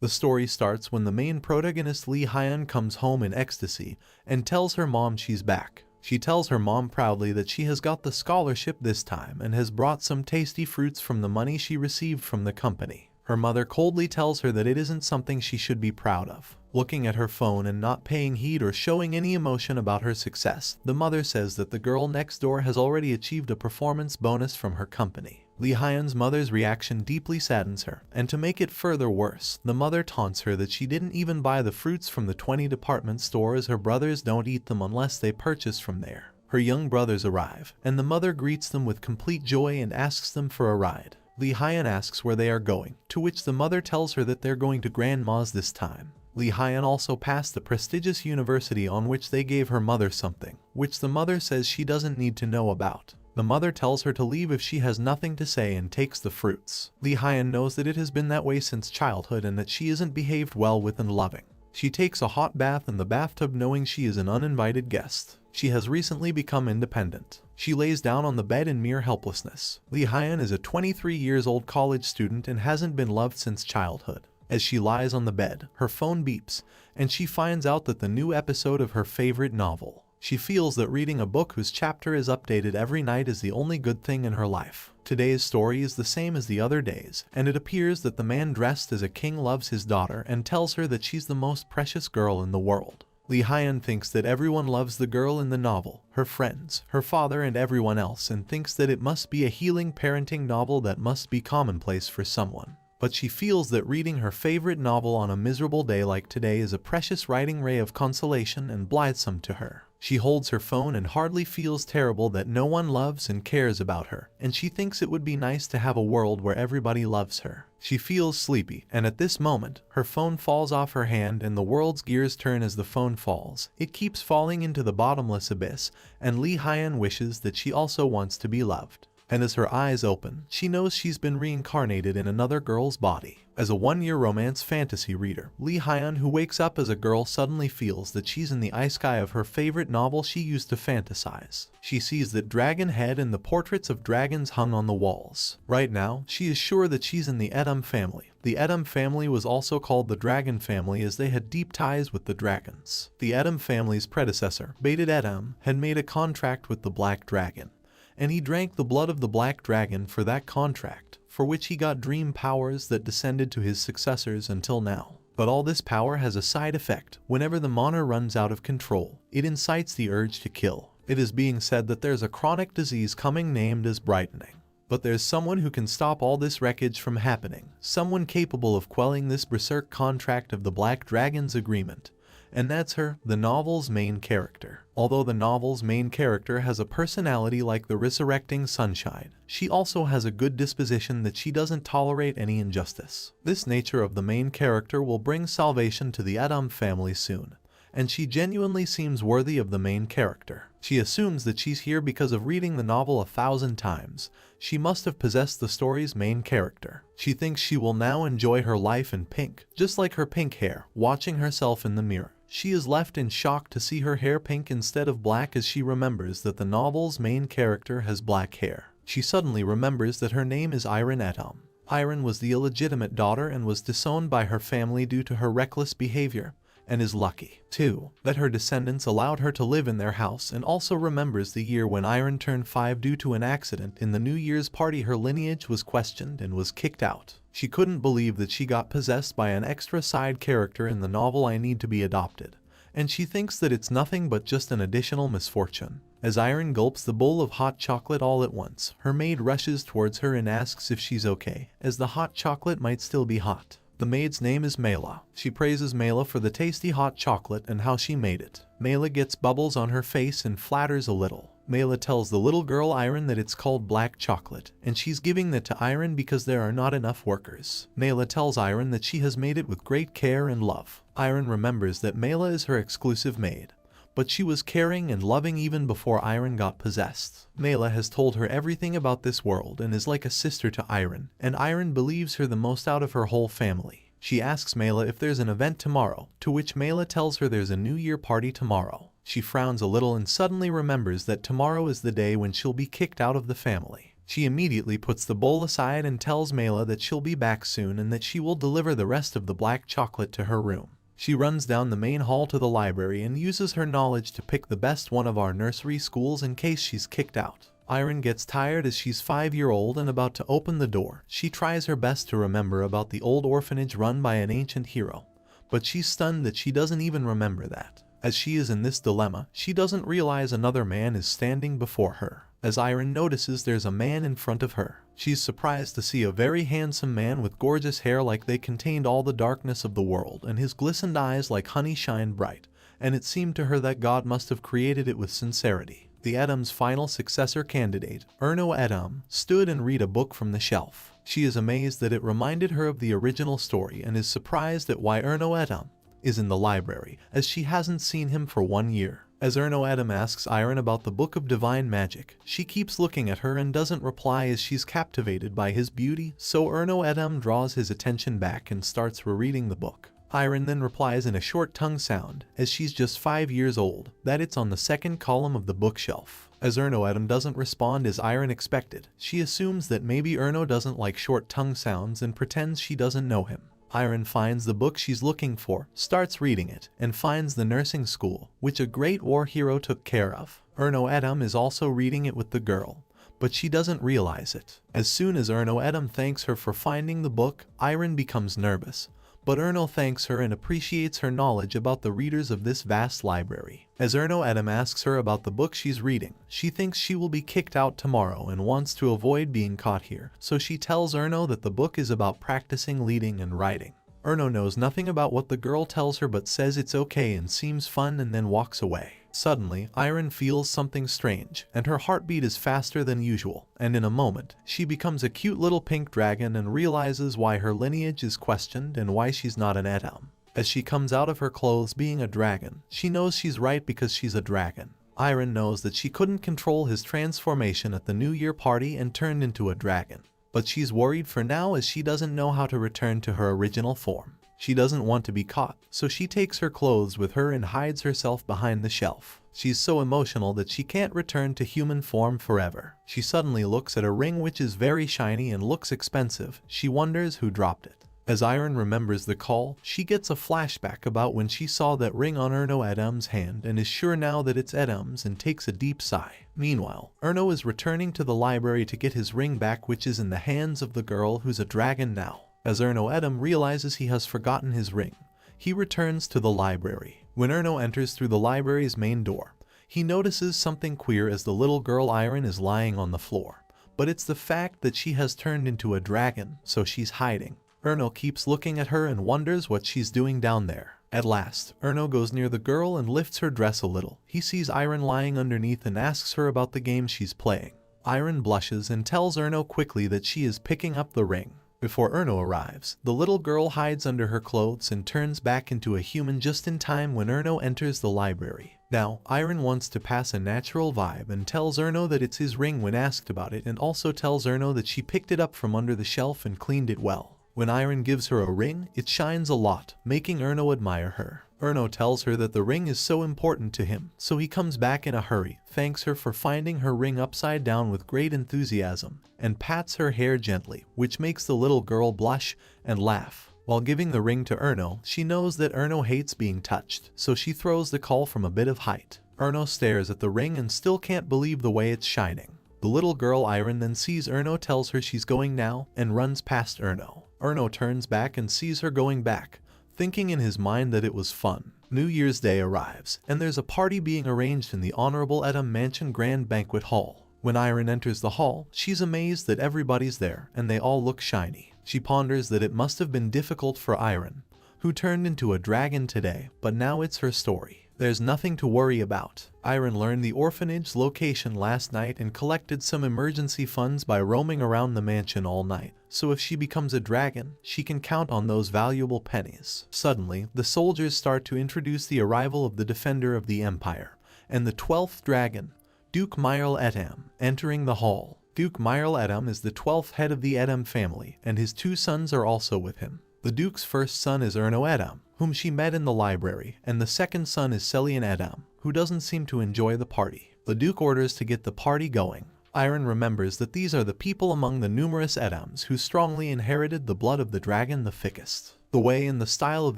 The story starts when the main protagonist Lee Hyun comes home in ecstasy and tells her mom she's back. She tells her mom proudly that she has got the scholarship this time and has brought some tasty fruits from the money she received from the company. Her mother coldly tells her that it isn't something she should be proud of. Looking at her phone and not paying heed or showing any emotion about her success, the mother says that the girl next door has already achieved a performance bonus from her company. Lee Hyun's mother's reaction deeply saddens her, and to make it further worse, the mother taunts her that she didn't even buy the fruits from the 20 department stores her brothers don't eat them unless they purchase from there. Her young brothers arrive, and the mother greets them with complete joy and asks them for a ride. Lee Hyun asks where they are going, to which the mother tells her that they're going to Grandma's this time. Lee Hyun also passed the prestigious university on which they gave her mother something, which the mother says she doesn't need to know about. The mother tells her to leave if she has nothing to say and takes the fruits. Lee Hyun knows that it has been that way since childhood and that she isn't behaved well with and loving. She takes a hot bath in the bathtub knowing she is an uninvited guest. She has recently become independent. She lays down on the bed in mere helplessness. Lee Hyun is a 23 years old college student and hasn't been loved since childhood. As she lies on the bed, her phone beeps, and she finds out that the new episode of her favorite novel. She feels that reading a book whose chapter is updated every night is the only good thing in her life. Today's story is the same as the other days, and it appears that the man dressed as a king loves his daughter and tells her that she's the most precious girl in the world. Lee Hyun thinks that everyone loves the girl in the novel, her friends, her father and everyone else, and thinks that it must be a healing parenting novel that must be commonplace for someone. But she feels that reading her favorite novel on a miserable day like today is a precious writing ray of consolation and blithesome to her. She holds her phone and hardly feels terrible that no one loves and cares about her, and she thinks it would be nice to have a world where everybody loves her. She feels sleepy, and at this moment, her phone falls off her hand and the world's gears turn as the phone falls. It keeps falling into the bottomless abyss, and Lee Hyun wishes that she also wants to be loved. And as her eyes open, she knows she's been reincarnated in another girl's body. As a one-year romance fantasy reader, Lee Hyun, who wakes up as a girl, suddenly feels that she's in the isekai of her favorite novel she used to fantasize. She sees that dragon head and the portraits of dragons hung on the walls. Right now, she is sure that she's in the Edom family. The Edom family was also called the Dragon family as they had deep ties with the dragons. The Edom family's predecessor, Baited Edom, had made a contract with the Black Dragon, and he drank the blood of the Black Dragon for that contract, for which he got dream powers that descended to his successors until now. But all this power has a side effect. Whenever the mana runs out of control, it incites the urge to kill. It is being said that there's a chronic disease coming named as brightening. But there's someone who can stop all this wreckage from happening, someone capable of quelling this berserk contract of the Black Dragon's agreement. And that's her, the novel's main character. Although the novel's main character has a personality like the resurrecting sunshine, she also has a good disposition that she doesn't tolerate any injustice. This nature of the main character will bring salvation to the Edom family soon, and she genuinely seems worthy of the main character. She assumes that she's here because of reading the novel 1,000 times. She must have possessed the story's main character. She thinks she will now enjoy her life in pink, just like her pink hair, watching herself in the mirror. She is left in shock to see her hair pink instead of black as she remembers that the novel's main character has black hair. She suddenly remembers that her name is Iron Edom. Iron was the illegitimate daughter and was disowned by her family due to her reckless behavior, and is lucky, too, that her descendants allowed her to live in their house, and also remembers the year when Iron turned 5 due to an accident. In the New Year's party her lineage was questioned and was kicked out. She couldn't believe that she got possessed by an extra side character in the novel I Need to Be Adopted, and she thinks that it's nothing but just an additional misfortune. As Iron gulps the bowl of hot chocolate all at once, her maid rushes towards her and asks if she's okay, as the hot chocolate might still be hot. The maid's name is Mela. She praises Mela for the tasty hot chocolate and how she made it. Mela gets bubbles on her face and flatters a little. Mela tells the little girl Iron that it's called black chocolate, and she's giving that to Iron because there are not enough workers. Mela tells Iron that she has made it with great care and love. Iron remembers that Mela is her exclusive maid, but she was caring and loving even before Iron got possessed. Mela has told her everything about this world and is like a sister to Iron, and Iron believes her the most out of her whole family. She asks Mela if there's an event tomorrow, to which Mela tells her there's a New Year party tomorrow. She frowns a little and suddenly remembers that tomorrow is the day when she'll be kicked out of the family. She immediately puts the bowl aside and tells Mela that she'll be back soon and that she will deliver the rest of the black chocolate to her room. She runs down the main hall to the library and uses her knowledge to pick the best one of our nursery schools in case she's kicked out. Iron gets tired as she's 5-year-old and about to open the door. She tries her best to remember about the old orphanage run by an ancient hero, but she's stunned that she doesn't even remember that. As she is in this dilemma, she doesn't realize another man is standing before her. As Iron notices there's a man in front of her, she's surprised to see a very handsome man with gorgeous hair like they contained all the darkness of the world, and his glistened eyes like honey shine bright, and it seemed to her that God must have created it with sincerity. The Adam's final successor candidate, Erno Adam, stood and read a book from the shelf. She is amazed that it reminded her of the original story and is surprised at why Erno Adam is in the library, as she hasn't seen him for 1 year. As Erno Adam asks Iron about the Book of Divine Magic, she keeps looking at her and doesn't reply as she's captivated by his beauty, so Erno Adam draws his attention back and starts rereading the book. Iron then replies in a short tongue sound, as she's just 5 years old, that it's on the second column of the bookshelf. As Erno Adam doesn't respond as Iron expected, she assumes that maybe Erno doesn't like short tongue sounds and pretends she doesn't know him. Iron finds the book she's looking for, starts reading it, and finds the nursing school, which a great war hero took care of. Erno Adam is also reading it with the girl, but she doesn't realize it. As soon as Erno Adam thanks her for finding the book, Iron becomes nervous, but Erno thanks her and appreciates her knowledge about the readers of this vast library. As Erno Adam asks her about the book she's reading, she thinks she will be kicked out tomorrow and wants to avoid being caught here, so she tells Erno that the book is about practicing leading and writing. Erno knows nothing about what the girl tells her but says it's okay and seems fun and then walks away. Suddenly, Iron feels something strange, and her heartbeat is faster than usual, and in a moment, she becomes a cute little pink dragon and realizes why her lineage is questioned and why she's not an Adam. As she comes out of her clothes being a dragon, she knows she's right because she's a dragon. Iron knows that she couldn't control his transformation at the New Year party and turned into a dragon, but she's worried for now as she doesn't know how to return to her original form. She doesn't want to be caught, so she takes her clothes with her and hides herself behind the shelf. She's so emotional that she can't return to human form forever. She suddenly looks at a ring which is very shiny and looks expensive. She wonders who dropped it. As Iron remembers the call, she gets a flashback about when she saw that ring on Erno Adam's hand and is sure now that it's Adam's and takes a deep sigh. Meanwhile, Erno is returning to the library to get his ring back, which is in the hands of the girl who's a dragon now. As Erno Adam realizes he has forgotten his ring, he returns to the library. When Erno enters through the library's main door, he notices something queer as the little girl Iron is lying on the floor, but it's the fact that she has turned into a dragon, so she's hiding. Erno keeps looking at her and wonders what she's doing down there. At last, Erno goes near the girl and lifts her dress a little. He sees Iron lying underneath and asks her about the game she's playing. Iron blushes and tells Erno quickly that she is picking up the ring. Before Erno arrives, the little girl hides under her clothes and turns back into a human just in time when Erno enters the library. Now, Iron wants to pass a natural vibe and tells Erno that it's his ring when asked about it, and also tells Erno that she picked it up from under the shelf and cleaned it well. When Iron gives her a ring, it shines a lot, making Erno admire her. Erno tells her that the ring is so important to him, so he comes back in a hurry, thanks her for finding her ring upside down with great enthusiasm, and pats her hair gently, which makes the little girl blush and laugh. While giving the ring to Erno, she knows that Erno hates being touched, so she throws the call from a bit of height. Erno stares at the ring and still can't believe the way it's shining. The little girl Iron then sees Erno, tells her she's going now, and runs past Erno. Erno turns back and sees her going back, thinking in his mind that it was fun. New Year's Day arrives, and there's a party being arranged in the Honorable Adam Mansion Grand Banquet Hall. When Iron enters the hall, she's amazed that everybody's there, and they all look shiny. She ponders that it must have been difficult for Iron, who turned into a dragon today, but now it's her story. There's nothing to worry about. Iron learned the orphanage location last night and collected some emergency funds by roaming around the mansion all night. So if she becomes a dragon, she can count on those valuable pennies. Suddenly, the soldiers start to introduce the arrival of the defender of the empire, and the 12th dragon, Duke Myril Edam, entering the hall. Duke Myril Edam is the 12th head of the Edam family, and his 2 sons are also with him. The Duke's first son is Erno Edam, whom she met in the library, and the second son is Celian Edam, who doesn't seem to enjoy the party. The Duke orders to get the party going. Iron remembers that these are the people among the numerous Edams who strongly inherited the blood of the dragon the thickest. The way and the style of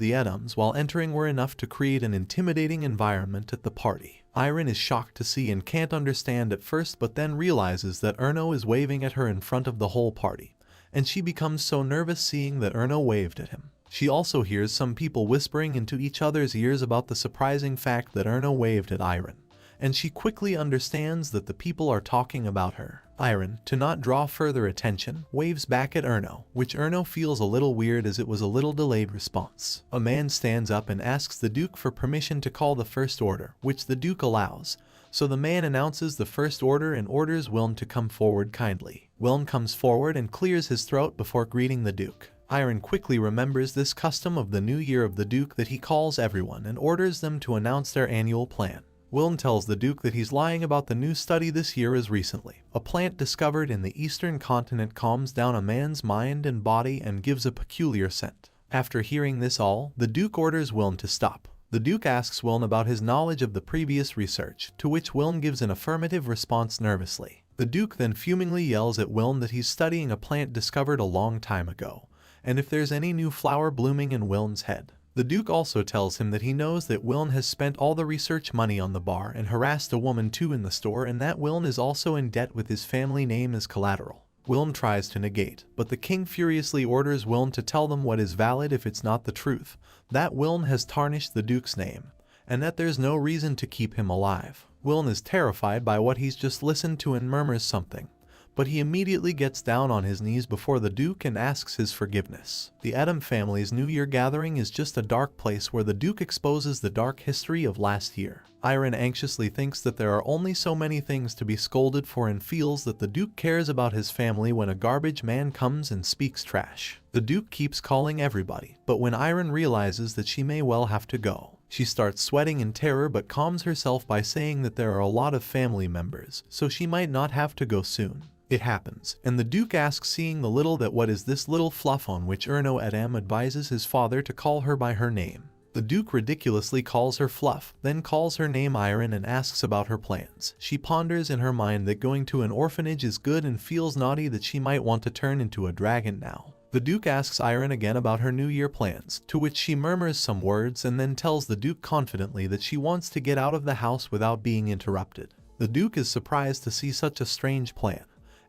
the Edams while entering were enough to create an intimidating environment at the party. Iron is shocked to see and can't understand at first, but then realizes that Erno is waving at her in front of the whole party, and she becomes so nervous seeing that Erno waved at him. She also hears some people whispering into each other's ears about the surprising fact that Erno waved at Iron, and she quickly understands that the people are talking about her. Iron, to not draw further attention, waves back at Erno, which Erno feels a little weird as it was a little delayed response. A man stands up and asks the Duke for permission to call the First Order, which the Duke allows. So the man announces the First Order and orders Wilm to come forward kindly. Wilm comes forward and clears his throat before greeting the Duke. Iron quickly remembers this custom of the New Year of the Duke that he calls everyone and orders them to announce their annual plan. Wilm tells the Duke that he's lying about the new study this year as recently. A plant discovered in the eastern continent calms down a man's mind and body and gives a peculiar scent. After hearing this all, the Duke orders Wilm to stop. The Duke asks Wilm about his knowledge of the previous research, to which Wilm gives an affirmative response nervously. The Duke then fumingly yells at Wilm that he's studying a plant discovered a long time ago, and if there's any new flower blooming in Wilm's head. The Duke also tells him that he knows that Wilm has spent all the research money on the bar and harassed a woman too in the store, and that Wilm is also in debt with his family name as collateral. Wilm tries to negate, but the king furiously orders Wilm to tell them what is valid if it's not the truth, that Wilm has tarnished the Duke's name, and that there's no reason to keep him alive. Wilm is terrified by what he's just listened to and murmurs something, but he immediately gets down on his knees before the Duke and asks his forgiveness. The Edam family's New Year gathering is just a dark place where the Duke exposes the dark history of last year. Iron anxiously thinks that there are only so many things to be scolded for and feels that the Duke cares about his family when a garbage man comes and speaks trash. The Duke keeps calling everybody, but when Iron realizes that she may well have to go, she starts sweating in terror but calms herself by saying that there are a lot of family members, so she might not have to go soon. It happens, and the Duke asks seeing the little that what is this little fluff, on which Erno Edam advises his father to call her by her name. The Duke ridiculously calls her Fluff, then calls her name Iron and asks about her plans. She ponders in her mind that going to an orphanage is good and feels naughty that she might want to turn into a dragon now. The Duke asks Iron again about her New Year plans, to which she murmurs some words and then tells the Duke confidently that she wants to get out of the house without being interrupted. The Duke is surprised to see such a strange plan,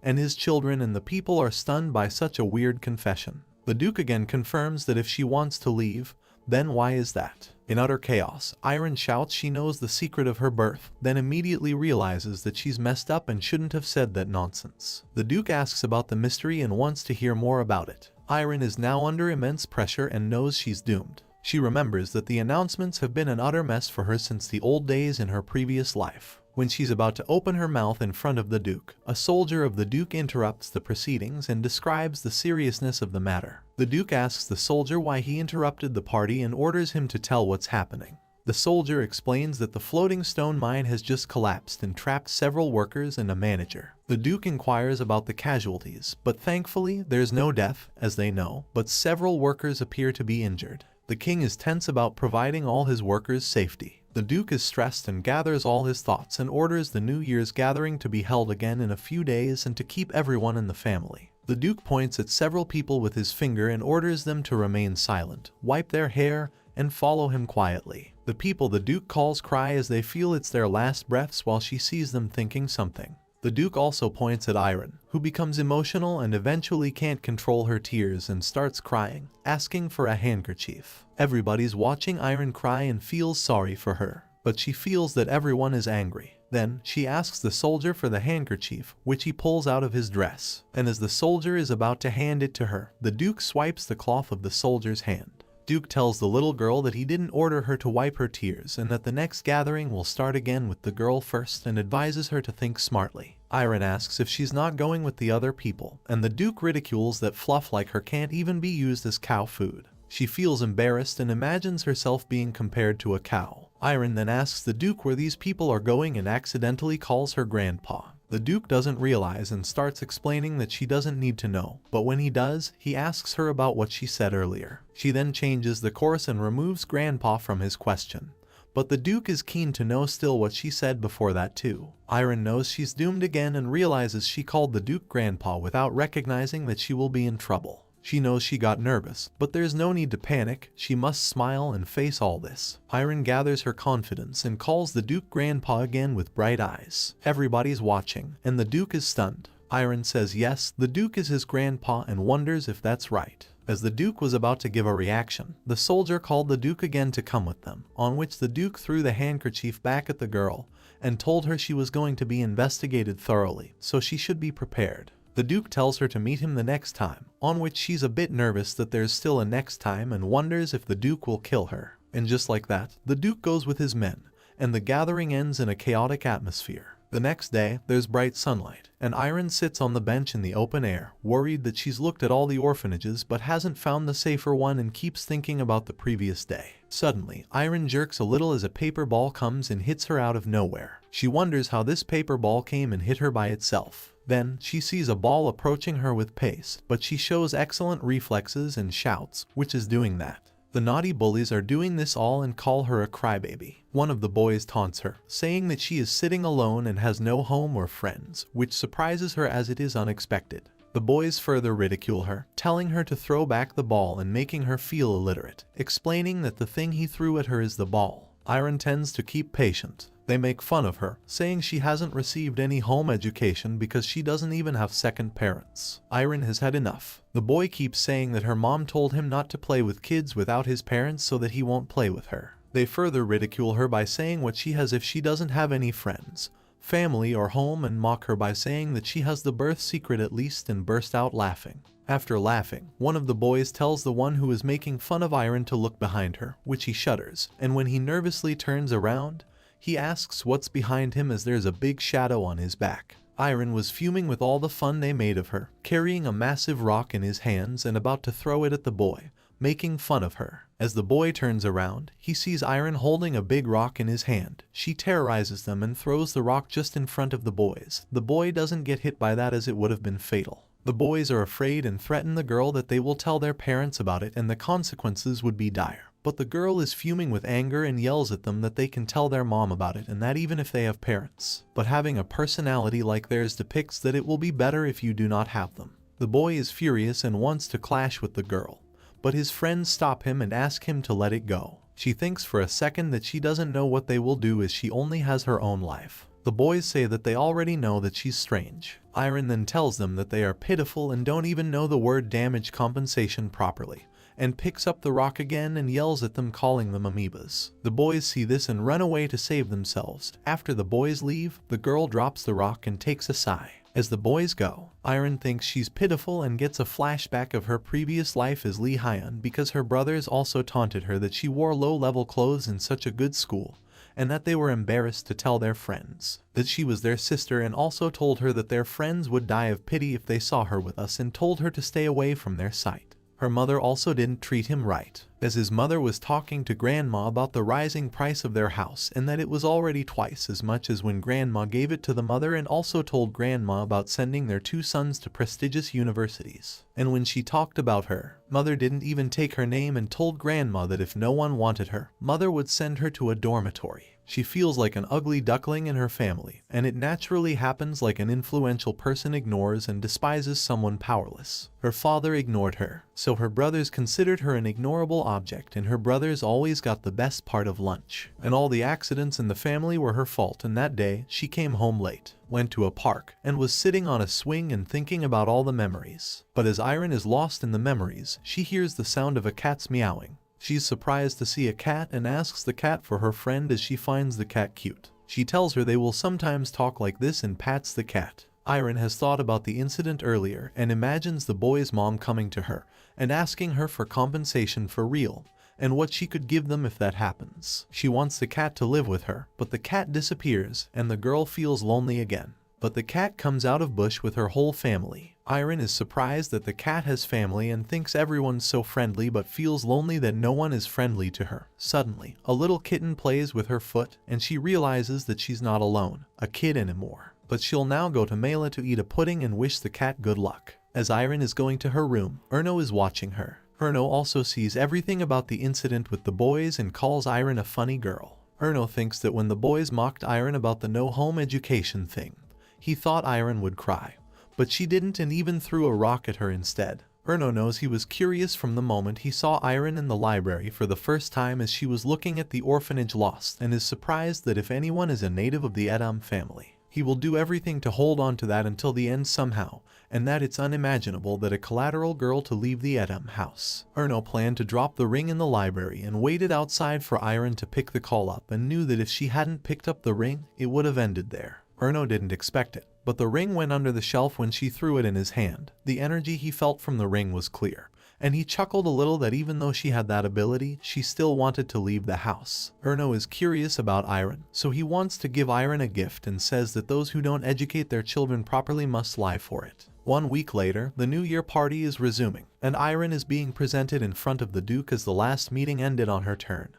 and his children and the people are stunned by such a weird confession. The Duke again confirms that if she wants to leave, then why is that? In utter chaos, Iron shouts she knows the secret of her birth, then immediately realizes that she's messed up and shouldn't have said that nonsense. The Duke asks about the mystery and wants to hear more about it. Iron is now under immense pressure and knows she's doomed. She remembers that the announcements have been an utter mess for her since the old days in her previous life. When she's about to open her mouth in front of the Duke, a soldier of the Duke interrupts the proceedings and describes the seriousness of the matter. The Duke asks the soldier why he interrupted the party and orders him to tell what's happening. The soldier explains that the floating stone mine has just collapsed and trapped several workers and a manager. The Duke inquires about the casualties, but thankfully there's no death, as they know, but several workers appear to be injured. The king is tense about providing all his workers safety. The Duke is stressed and gathers all his thoughts and orders the New Year's gathering to be held again in a few days and to keep everyone in the family. The Duke points at several people with his finger and orders them to remain silent, wipe their hair, and follow him quietly. The people the Duke calls cry as they feel it's their last breaths while she sees them thinking something. The Duke also points at Iron, who becomes emotional and eventually can't control her tears and starts crying, asking for a handkerchief. Everybody's watching Iron cry and feels sorry for her, but she feels that everyone is angry. Then, she asks the soldier for the handkerchief, which he pulls out of his dress, and as the soldier is about to hand it to her, the Duke swipes the cloth of the soldier's hand. Duke tells the little girl that he didn't order her to wipe her tears and that the next gathering will start again with the girl first and advises her to think smartly. Iron asks if she's not going with the other people, and the Duke ridicules that fluff like her can't even be used as cow food. She feels embarrassed and imagines herself being compared to a cow. Iron then asks the Duke where these people are going and accidentally calls her grandpa. The Duke doesn't realize and starts explaining that she doesn't need to know, but when he does, he asks her about what she said earlier. She then changes the course and removes Grandpa from his question, But the Duke is keen to know still what she said before that too. Iron knows she's doomed again and realizes she called the Duke grandpa without recognizing that she will be in trouble. She knows she got nervous, but there's no need to panic. She must smile and face all this. Iron gathers her confidence and calls the Duke grandpa again with bright eyes. Everybody's watching, and the Duke is stunned. Iron says yes, the Duke is his grandpa, and wonders if that's right. As the Duke was about to give a reaction, the soldier called the Duke again to come with them, on which the Duke threw the handkerchief back at the girl and told her she was going to be investigated thoroughly, so she should be prepared. The Duke tells her to meet him the next time, on which she's a bit nervous that there's still a next time and wonders if the Duke will kill her. And just like that, the Duke goes with his men, and the gathering ends in a chaotic atmosphere. The next day, there's bright sunlight, and Iron sits on the bench in the open air, worried that she's looked at all the orphanages but hasn't found the safer one and keeps thinking about the previous day. Suddenly, Iron jerks a little as a paper ball comes and hits her out of nowhere. She wonders how this paper ball came and hit her by itself. Then, she sees a ball approaching her with pace, but she shows excellent reflexes and shouts, which is doing that. The naughty bullies are doing this all and call her a crybaby. One of the boys taunts her, saying that she is sitting alone and has no home or friends, which surprises her as it is unexpected. The boys further ridicule her, telling her to throw back the ball and making her feel illiterate, explaining that the thing he threw at her is the ball. Iron tends to keep patient. They make fun of her, saying she hasn't received any home education because she doesn't even have second parents. Iron has had enough. The boy keeps saying that her mom told him not to play with kids without his parents so that he won't play with her. They further ridicule her by saying what she has if she doesn't have any friends, family, or home, and mock her by saying that she has the birth secret at least, and burst out laughing. After laughing, one of the boys tells the one who is making fun of Iron to look behind her, which he shudders, and when he nervously turns around, he asks what's behind him as there's a big shadow on his back. Iron was fuming with all the fun they made of her, carrying a massive rock in his hands and about to throw it at the boy, making fun of her. As the boy turns around, he sees Iron holding a big rock in his hand. She terrorizes them and throws the rock just in front of the boys. The boy doesn't get hit by that as it would have been fatal. The boys are afraid and threaten the girl that they will tell their parents about it and the consequences would be dire. But the girl is fuming with anger and yells at them that they can tell their mom about it and that even if they have parents. But having a personality like theirs depicts that it will be better if you do not have them. The boy is furious and wants to clash with the girl, but his friends stop him and ask him to let it go. She thinks for a second that she doesn't know what they will do as she only has her own life. The boys say that they already know that she's strange. Iron then tells them that they are pitiful and don't even know the word damage compensation properly, and picks up the rock again and yells at them, calling them amoebas. The boys see this and run away to save themselves. After the boys leave, the girl drops the rock and takes a sigh. As the boys go, Iron thinks she's pitiful and gets a flashback of her previous life as Lee Hyun because her brothers also taunted her that she wore low-level clothes in such a good school, and that they were embarrassed to tell their friends that she was their sister, and also told her that their friends would die of pity if they saw her with us and told her to stay away from their sight. Her mother also didn't treat him right, as his mother was talking to Grandma about the rising price of their house and that it was already twice as much as when Grandma gave it to the mother, and also told Grandma about sending their 2 sons to prestigious universities. And when she talked about her, Mother didn't even take her name and told Grandma that if no one wanted her, Mother would send her to a dormitory. She feels like an ugly duckling in her family, and it naturally happens like an influential person ignores and despises someone powerless. Her father ignored her, so her brothers considered her an ignorable object, and her brothers always got the best part of lunch. And all the accidents in the family were her fault, and that day, she came home late, went to a park, and was sitting on a swing and thinking about all the memories. But as Iron is lost in the memories, she hears the sound of a cat's meowing. She's surprised to see a cat and asks the cat for her friend as she finds the cat cute. She tells her they will sometimes talk like this and pats the cat. Iron has thought about the incident earlier and imagines the boy's mom coming to her and asking her for compensation for real, and what she could give them if that happens. She wants the cat to live with her, but the cat disappears and the girl feels lonely again. But the cat comes out of bush with her whole family. Iron is surprised that the cat has family and thinks everyone's so friendly, but feels lonely that no one is friendly to her. Suddenly, a little kitten plays with her foot and she realizes that she's not alone, a kid anymore. But she'll now go to Mela to eat a pudding and wish the cat good luck. As Iron is going to her room, Erno is watching her. Erno also sees everything about the incident with the boys and calls Iron a funny girl. Erno thinks that when the boys mocked Iron about the no home education thing, he thought Iron would cry, but she didn't and even threw a rock at her instead. Erno knows he was curious from the moment he saw Iron in the library for the first time as she was looking at the orphanage lost, and is surprised that if anyone is a native of the Edam family, he will do everything to hold on to that until the end somehow, and that it's unimaginable that a collateral girl to leave the Edam house. Erno planned to drop the ring in the library and waited outside for Iron to pick the call up, and knew that if she hadn't picked up the ring, it would have ended there. Erno didn't expect it, but the ring went under the shelf when she threw it in his hand. The energy he felt from the ring was clear, and he chuckled a little that even though she had that ability, she still wanted to leave the house. Erno is curious about Iron, so he wants to give Iron a gift and says that those who don't educate their children properly must lie for it. 1 week later, the New Year party is resuming, and Iron is being presented in front of the Duke as the last meeting ended on her turn,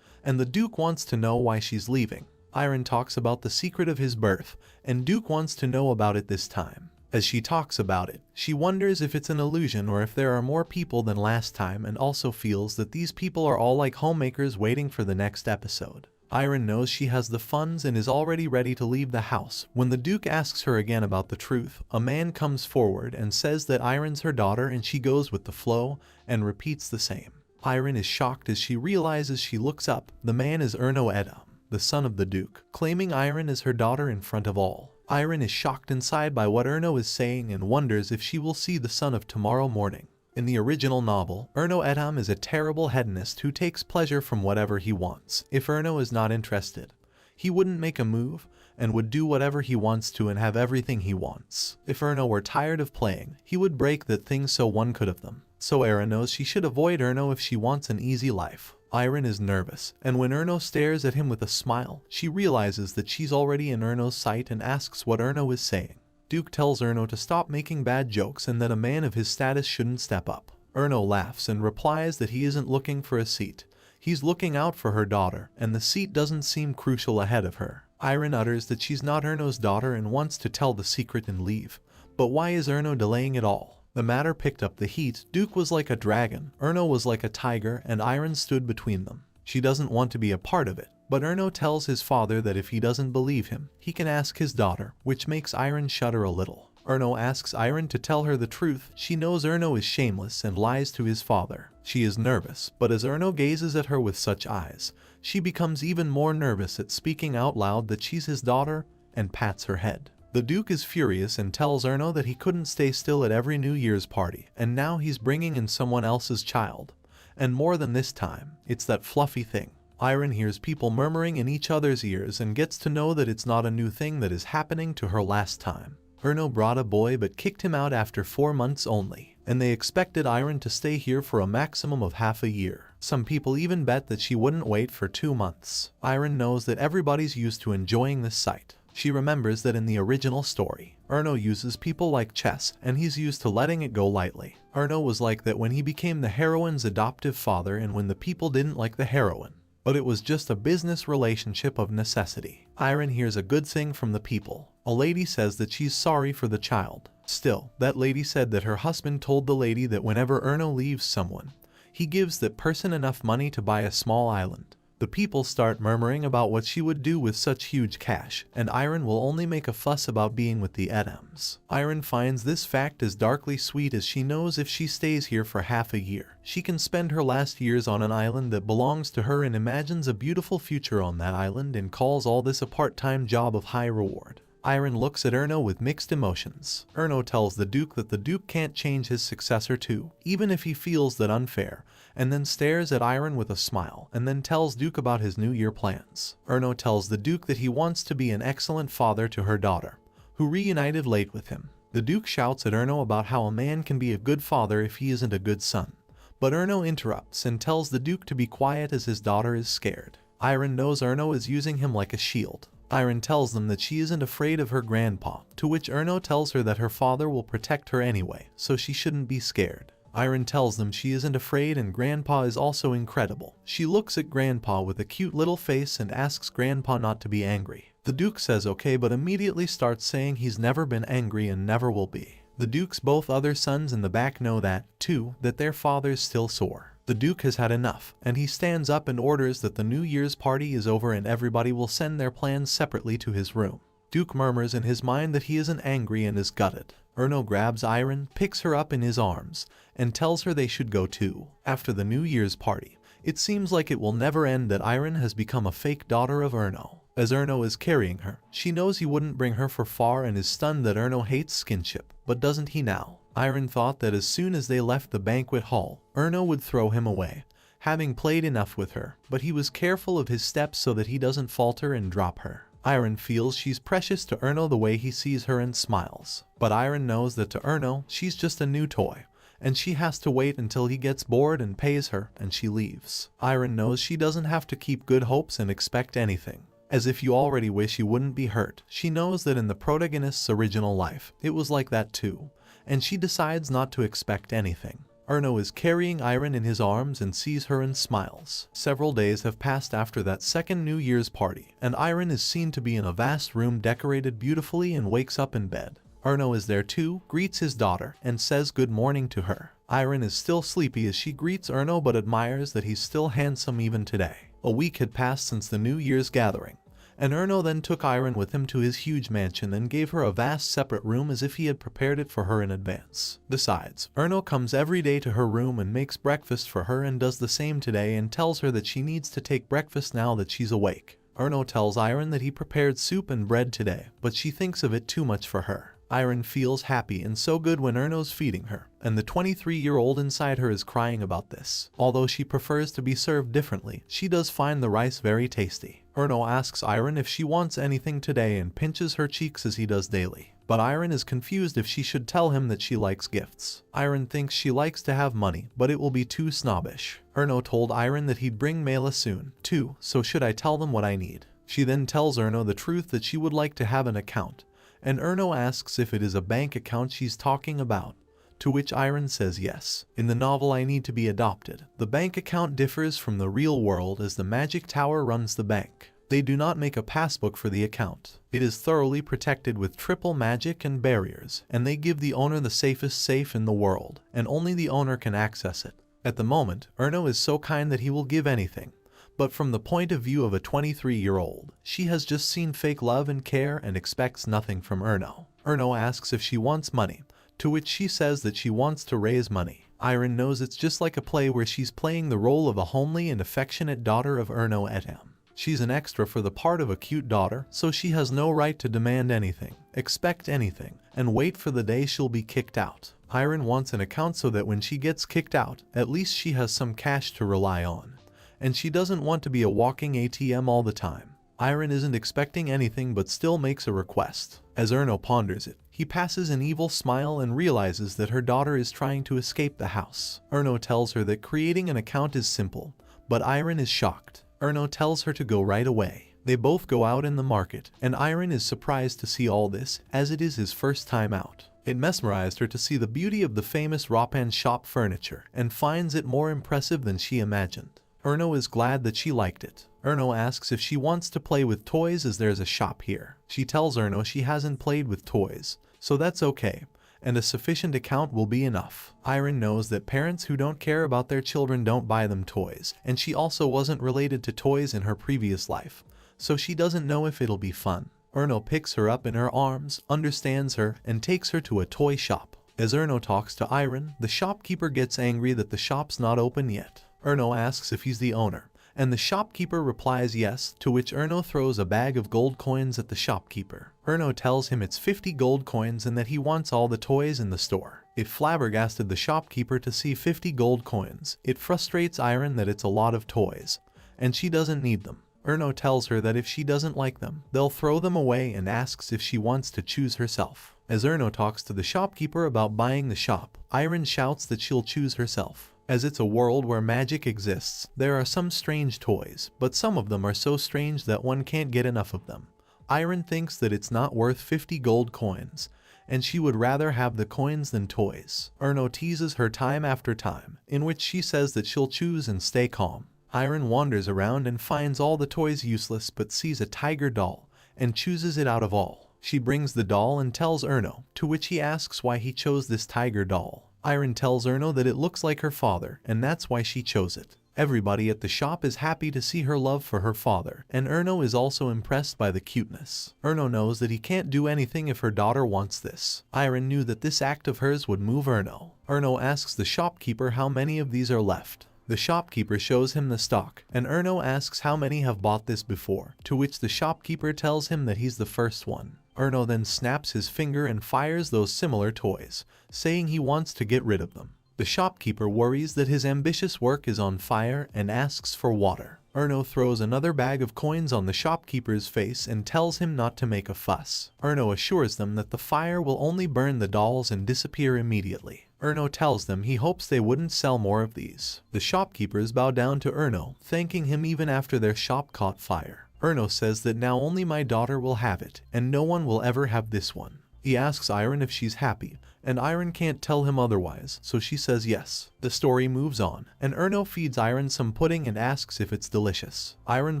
and the Duke wants to know why she's leaving. Iron talks about the secret of his birth, and Duke wants to know about it this time. As she talks about it, she wonders if it's an illusion or if there are more people than last time, and also feels that these people are all like homemakers waiting for the next episode. Iron knows she has the funds and is already ready to leave the house. When the Duke asks her again about the truth, a man comes forward and says that Iron's her daughter, and she goes with the flow and repeats the same. Iron is shocked as she realizes she looks up. The man is Erno Edam, the son of the Duke, claiming Iron as her daughter in front of all. Iron is shocked inside by what Erno is saying and wonders if she will see the sun of tomorrow morning. In the original novel, Erno Edam is a terrible hedonist who takes pleasure from whatever he wants. If Erno is not interested, he wouldn't make a move and would do whatever he wants to and have everything he wants. If Erno were tired of playing, he would break the things so one could have them. So Era knows she should avoid Erno if she wants an easy life. Iron is nervous, and when Erno stares at him with a smile, she realizes that she's already in Erno's sight and asks what Erno is saying. Duke tells Erno to stop making bad jokes and that a man of his status shouldn't step up. Erno laughs and replies that he isn't looking for a seat. He's looking out for her daughter, and the seat doesn't seem crucial ahead of her. Iron utters that she's not Erno's daughter and wants to tell the secret and leave. But why is Erno delaying it all? The matter picked up the heat. Duke was like a dragon, Erno was like a tiger, and Iron stood between them. She doesn't want to be a part of it, but Erno tells his father that if he doesn't believe him, he can ask his daughter, which makes Iron shudder a little. Erno asks Iron to tell her the truth. She knows Erno is shameless and lies to his father. She is nervous, but as Erno gazes at her with such eyes, she becomes even more nervous at speaking out loud that she's his daughter and pats her head. The Duke is furious and tells Erno that he couldn't stay still at every New Year's party, and now he's bringing in someone else's child. And more than this time, it's that fluffy thing. Iron hears people murmuring in each other's ears and gets to know that it's not a new thing that is happening to her last time. Erno brought a boy but kicked him out after 4 months only, and they expected Iron to stay here for a maximum of half a year. Some people even bet that she wouldn't wait for 2 months. Iron knows that everybody's used to enjoying this sight. She remembers that in the original story, Erno uses people like chess, and he's used to letting it go lightly. Erno was like that when he became the heroine's adoptive father and when the people didn't like the heroine. But it was just a business relationship of necessity. Iron hears a good thing from the people. A lady says that she's sorry for the child. Still, that lady said that her husband told the lady that whenever Erno leaves someone, he gives that person enough money to buy a small island. The people start murmuring about what she would do with such huge cash, and Iron will only make a fuss about being with the Edams. Iron finds this fact as darkly sweet as she knows if she stays here for half a year, she can spend her last years on an island that belongs to her and imagines a beautiful future on that island and calls all this a part-time job of high reward. Iron looks at Erno with mixed emotions. Erno tells the Duke that the Duke can't change his successor too, even if he feels that unfair, and then stares at Iron with a smile, and then tells Duke about his New Year plans. Erno tells the Duke that he wants to be an excellent father to her daughter, who reunited late with him. The Duke shouts at Erno about how a man can be a good father if he isn't a good son. But Erno interrupts and tells the Duke to be quiet as his daughter is scared. Iron knows Erno is using him like a shield. Iron tells them that she isn't afraid of her grandpa, to which Erno tells her that her father will protect her anyway, so she shouldn't be scared. Iron tells them she isn't afraid and Grandpa is also incredible. She looks at Grandpa with a cute little face and asks Grandpa not to be angry. The Duke says okay but immediately starts saying he's never been angry and never will be. The Duke's both other sons in the back know that, too, that their father's still sore. The Duke has had enough, and he stands up and orders that the New Year's party is over and everybody will send their plans separately to his room. Duke murmurs in his mind that he isn't angry and is gutted. Erno grabs Iron, picks her up in his arms, and tells her they should go too. After the New Year's party, it seems like it will never end that Iron has become a fake daughter of Erno. As Erno is carrying her, she knows he wouldn't bring her for far and is stunned that Erno hates skinship, but doesn't he now? Iron thought that as soon as they left the banquet hall, Erno would throw him away, having played enough with her, but he was careful of his steps so that he doesn't falter and drop her. Iron feels she's precious to Erno the way he sees her and smiles, but Iron knows that to Erno, she's just a new toy, and she has to wait until he gets bored and pays her, and she leaves. Iron knows she doesn't have to keep good hopes and expect anything. As if you already wish you wouldn't be hurt, she knows that in the protagonist's original life, it was like that too, and she decides not to expect anything. Erno is carrying Iron in his arms and sees her and smiles. Several days have passed after that second New Year's party, and Iron is seen to be in a vast room decorated beautifully and wakes up in bed. Erno is there too, greets his daughter, and says good morning to her. Iron is still sleepy as she greets Erno but admires that he's still handsome even today. A week had passed since the New Year's gathering, and Erno then took Iron with him to his huge mansion and gave her a vast separate room as if he had prepared it for her in advance. Besides, Erno comes every day to her room and makes breakfast for her and does the same today and tells her that she needs to take breakfast now that she's awake. Erno tells Iron that he prepared soup and bread today, but she thinks of it too much for her. Iron feels happy and so good when Erno's feeding her, and the 23-year-old inside her is crying about this. Although she prefers to be served differently, she does find the rice very tasty. Erno asks Iron if she wants anything today and pinches her cheeks as he does daily. But Iron is confused if she should tell him that she likes gifts. Iron thinks she likes to have money, but it will be too snobbish. Erno told Iron that he'd bring Mela soon, too, so should I tell them what I need? She then tells Erno the truth that she would like to have an account, and Erno asks if it is a bank account she's talking about, to which Iron says yes. In the novel I Need to Be Adopted, the bank account differs from the real world as the magic tower runs the bank. They do not make a passbook for the account. It is thoroughly protected with triple magic and barriers, and they give the owner the safest safe in the world, and only the owner can access it. At the moment, Erno is so kind that he will give anything. But from the point of view of a 23-year-old, she has just seen fake love and care and expects nothing from Erno. Erno asks if she wants money, to which she says that she wants to raise money. Iron knows it's just like a play where she's playing the role of a homely and affectionate daughter of Erno Etam. She's an extra for the part of a cute daughter, so she has no right to demand anything, expect anything, and wait for the day she'll be kicked out. Iron wants an account so that when she gets kicked out, at least she has some cash to rely on. And she doesn't want to be a walking ATM all the time. Iron isn't expecting anything but still makes a request. As Erno ponders it, he passes an evil smile and realizes that her daughter is trying to escape the house. Erno tells her that creating an account is simple, but Iron is shocked. Erno tells her to go right away. They both go out in the market, and Iron is surprised to see all this, as it is his first time out. It mesmerized her to see the beauty of the famous Rapan shop furniture, and finds it more impressive than she imagined. Erno is glad that she liked it. Erno asks if she wants to play with toys as there's a shop here. She tells Erno she hasn't played with toys, so that's okay, and a sufficient account will be enough. Iron knows that parents who don't care about their children don't buy them toys, and she also wasn't related to toys in her previous life, so she doesn't know if it'll be fun. Erno picks her up in her arms, understands her, and takes her to a toy shop. As Erno talks to Iron, the shopkeeper gets angry that the shop's not open yet. Erno asks if he's the owner, and the shopkeeper replies yes, to which Erno throws a bag of gold coins at the shopkeeper. Erno tells him it's 50 gold coins and that he wants all the toys in the store. It flabbergasted the shopkeeper to see 50 gold coins. It frustrates Iron that it's a lot of toys, and she doesn't need them. Erno tells her that if she doesn't like them, they'll throw them away and asks if she wants to choose herself. As Erno talks to the shopkeeper about buying the shop, Iron shouts that she'll choose herself. As it's a world where magic exists, there are some strange toys, but some of them are so strange that one can't get enough of them. Iron thinks that it's not worth 50 gold coins, and she would rather have the coins than toys. Erno teases her time after time, in which she says that she'll choose and stay calm. Iron wanders around and finds all the toys useless but sees a tiger doll, and chooses it out of all. She brings the doll and tells Erno, to which he asks why he chose this tiger doll. Iron tells Erno that it looks like her father, and that's why she chose it. Everybody at the shop is happy to see her love for her father, and Erno is also impressed by the cuteness. Erno knows that he can't do anything if her daughter wants this. Iron knew that this act of hers would move Erno. Erno asks the shopkeeper how many of these are left. The shopkeeper shows him the stock, and Erno asks how many have bought this before, to which the shopkeeper tells him that he's the first one. Erno then snaps his finger and fires those similar toys, saying he wants to get rid of them. The shopkeeper worries that his ambitious work is on fire and asks for water. Erno throws another bag of coins on the shopkeeper's face and tells him not to make a fuss. Erno assures them that the fire will only burn the dolls and disappear immediately. Erno tells them he hopes they wouldn't sell more of these. The shopkeepers bow down to Erno, thanking him even after their shop caught fire. Erno says that now only my daughter will have it, and no one will ever have this one. He asks Iron if she's happy, and Iron can't tell him otherwise, so she says yes. The story moves on, and Erno feeds Iron some pudding and asks if it's delicious. Iron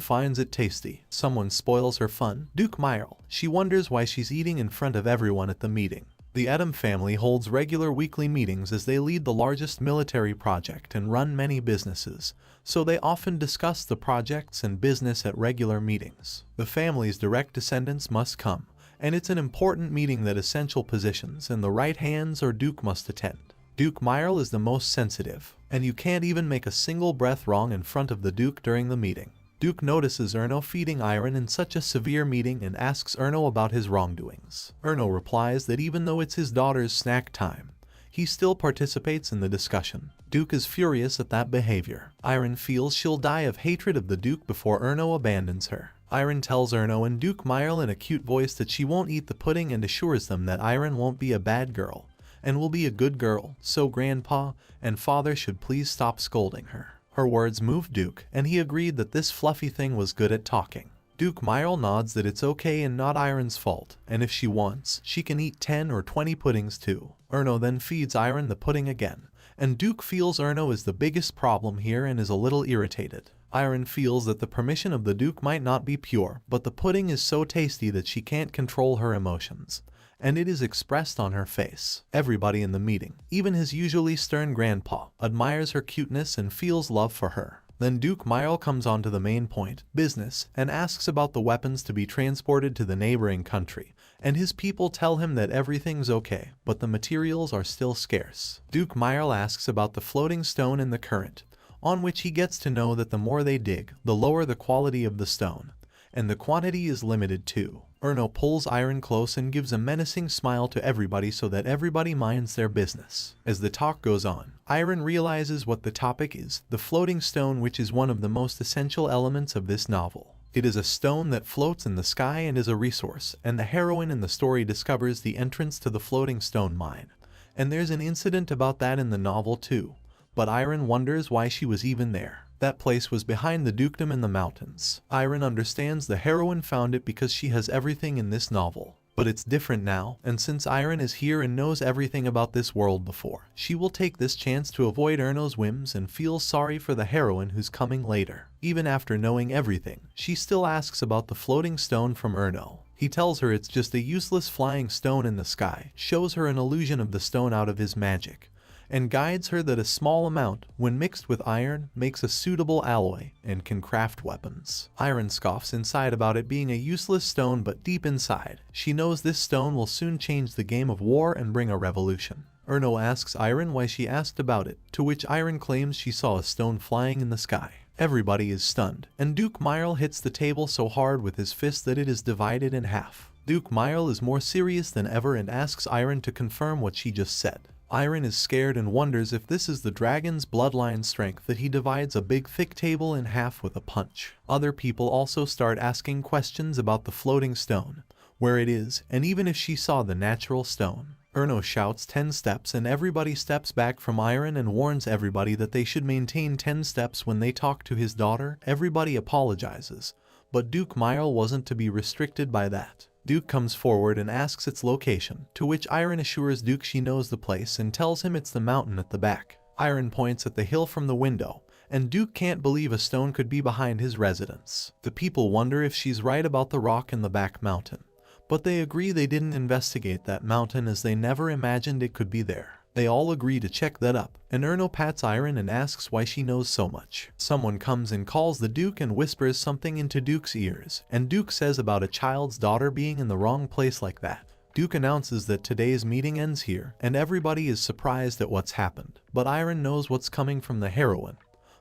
finds it tasty. Someone spoils her fun. Duke Myrle. She wonders why she's eating in front of everyone at the meeting. The Adam family holds regular weekly meetings as they lead the largest military project and run many businesses, so they often discuss the projects and business at regular meetings. The family's direct descendants must come, and it's an important meeting that essential positions in the right hands or Duke must attend. Duke Myrle is the most sensitive, and you can't even make a single breath wrong in front of the Duke during the meeting. Duke notices Erno feeding Iron in such a severe meeting and asks Erno about his wrongdoings. Erno replies that even though it's his daughter's snack time, he still participates in the discussion. Duke is furious at that behavior. Iron feels she'll die of hatred of the Duke before Erno abandons her. Iron tells Erno and Duke Myrle in a cute voice that she won't eat the pudding and assures them that Iron won't be a bad girl and will be a good girl, so Grandpa and Father should please stop scolding her. Her words moved Duke, and he agreed that this fluffy thing was good at talking. Duke Myrle nods that it's okay and not Iron's fault, and if she wants, she can eat 10 or 20 puddings too. Erno then feeds Iron the pudding again, and Duke feels Erno is the biggest problem here and is a little irritated. Iron feels that the permission of the Duke might not be pure, but the pudding is so tasty that she can't control her emotions, and it is expressed on her face. Everybody in the meeting, even his usually stern grandpa, admires her cuteness and feels love for her. Then Duke Myrle comes on to the main point, business, and asks about the weapons to be transported to the neighboring country, and his people tell him that everything's okay, but the materials are still scarce. Duke Myrle asks about the floating stone in the current, on which he gets to know that the more they dig, the lower the quality of the stone, and the quantity is limited too. Erno pulls Iron close and gives a menacing smile to everybody so that everybody minds their business. As the talk goes on, Iron realizes what the topic is, the floating stone, which is one of the most essential elements of this novel. It is a stone that floats in the sky and is a resource, and the heroine in the story discovers the entrance to the floating stone mine. And there's an incident about that in the novel too, but Iron wonders why she was even there. That place was behind the dukedom in the mountains. Iron understands the heroine found it because she has everything in this novel. But it's different now, and since Iron is here and knows everything about this world before, she will take this chance to avoid Erno's whims and feels sorry for the heroine who's coming later. Even after knowing everything, she still asks about the floating stone from Erno. He tells her it's just a useless flying stone in the sky, shows her an illusion of the stone out of his magic, and guides her that a small amount, when mixed with iron, makes a suitable alloy and can craft weapons. Iron scoffs inside about it being a useless stone, but deep inside, she knows this stone will soon change the game of war and bring a revolution. Erno asks Iron why she asked about it, to which Iron claims she saw a stone flying in the sky. Everybody is stunned, and Duke Myrle hits the table so hard with his fist that it is divided in half. Duke Myrle is more serious than ever and asks Iron to confirm what she just said. Iron is scared and wonders if this is the dragon's bloodline strength that he divides a big thick table in half with a punch. Other people also start asking questions about the floating stone, where it is, and even if she saw the natural stone. Erno shouts 10 steps and everybody steps back from Iron and warns everybody that they should maintain 10 steps when they talk to his daughter. Everybody apologizes, but Duke Myrle wasn't to be restricted by that. Duke comes forward and asks its location, to which Iron assures Duke she knows the place and tells him it's the mountain at the back. Iron points at the hill from the window, and Duke can't believe a stone could be behind his residence. The people wonder if she's right about the rock in the back mountain, but they agree they didn't investigate that mountain as they never imagined it could be there. They all agree to check that up, and Erno pats Iron and asks why she knows so much. Someone comes and calls the Duke and whispers something into Duke's ears, and Duke says about a child's daughter being in the wrong place like that. Duke announces that today's meeting ends here, and everybody is surprised at what's happened. But Iron knows what's coming from the heroine,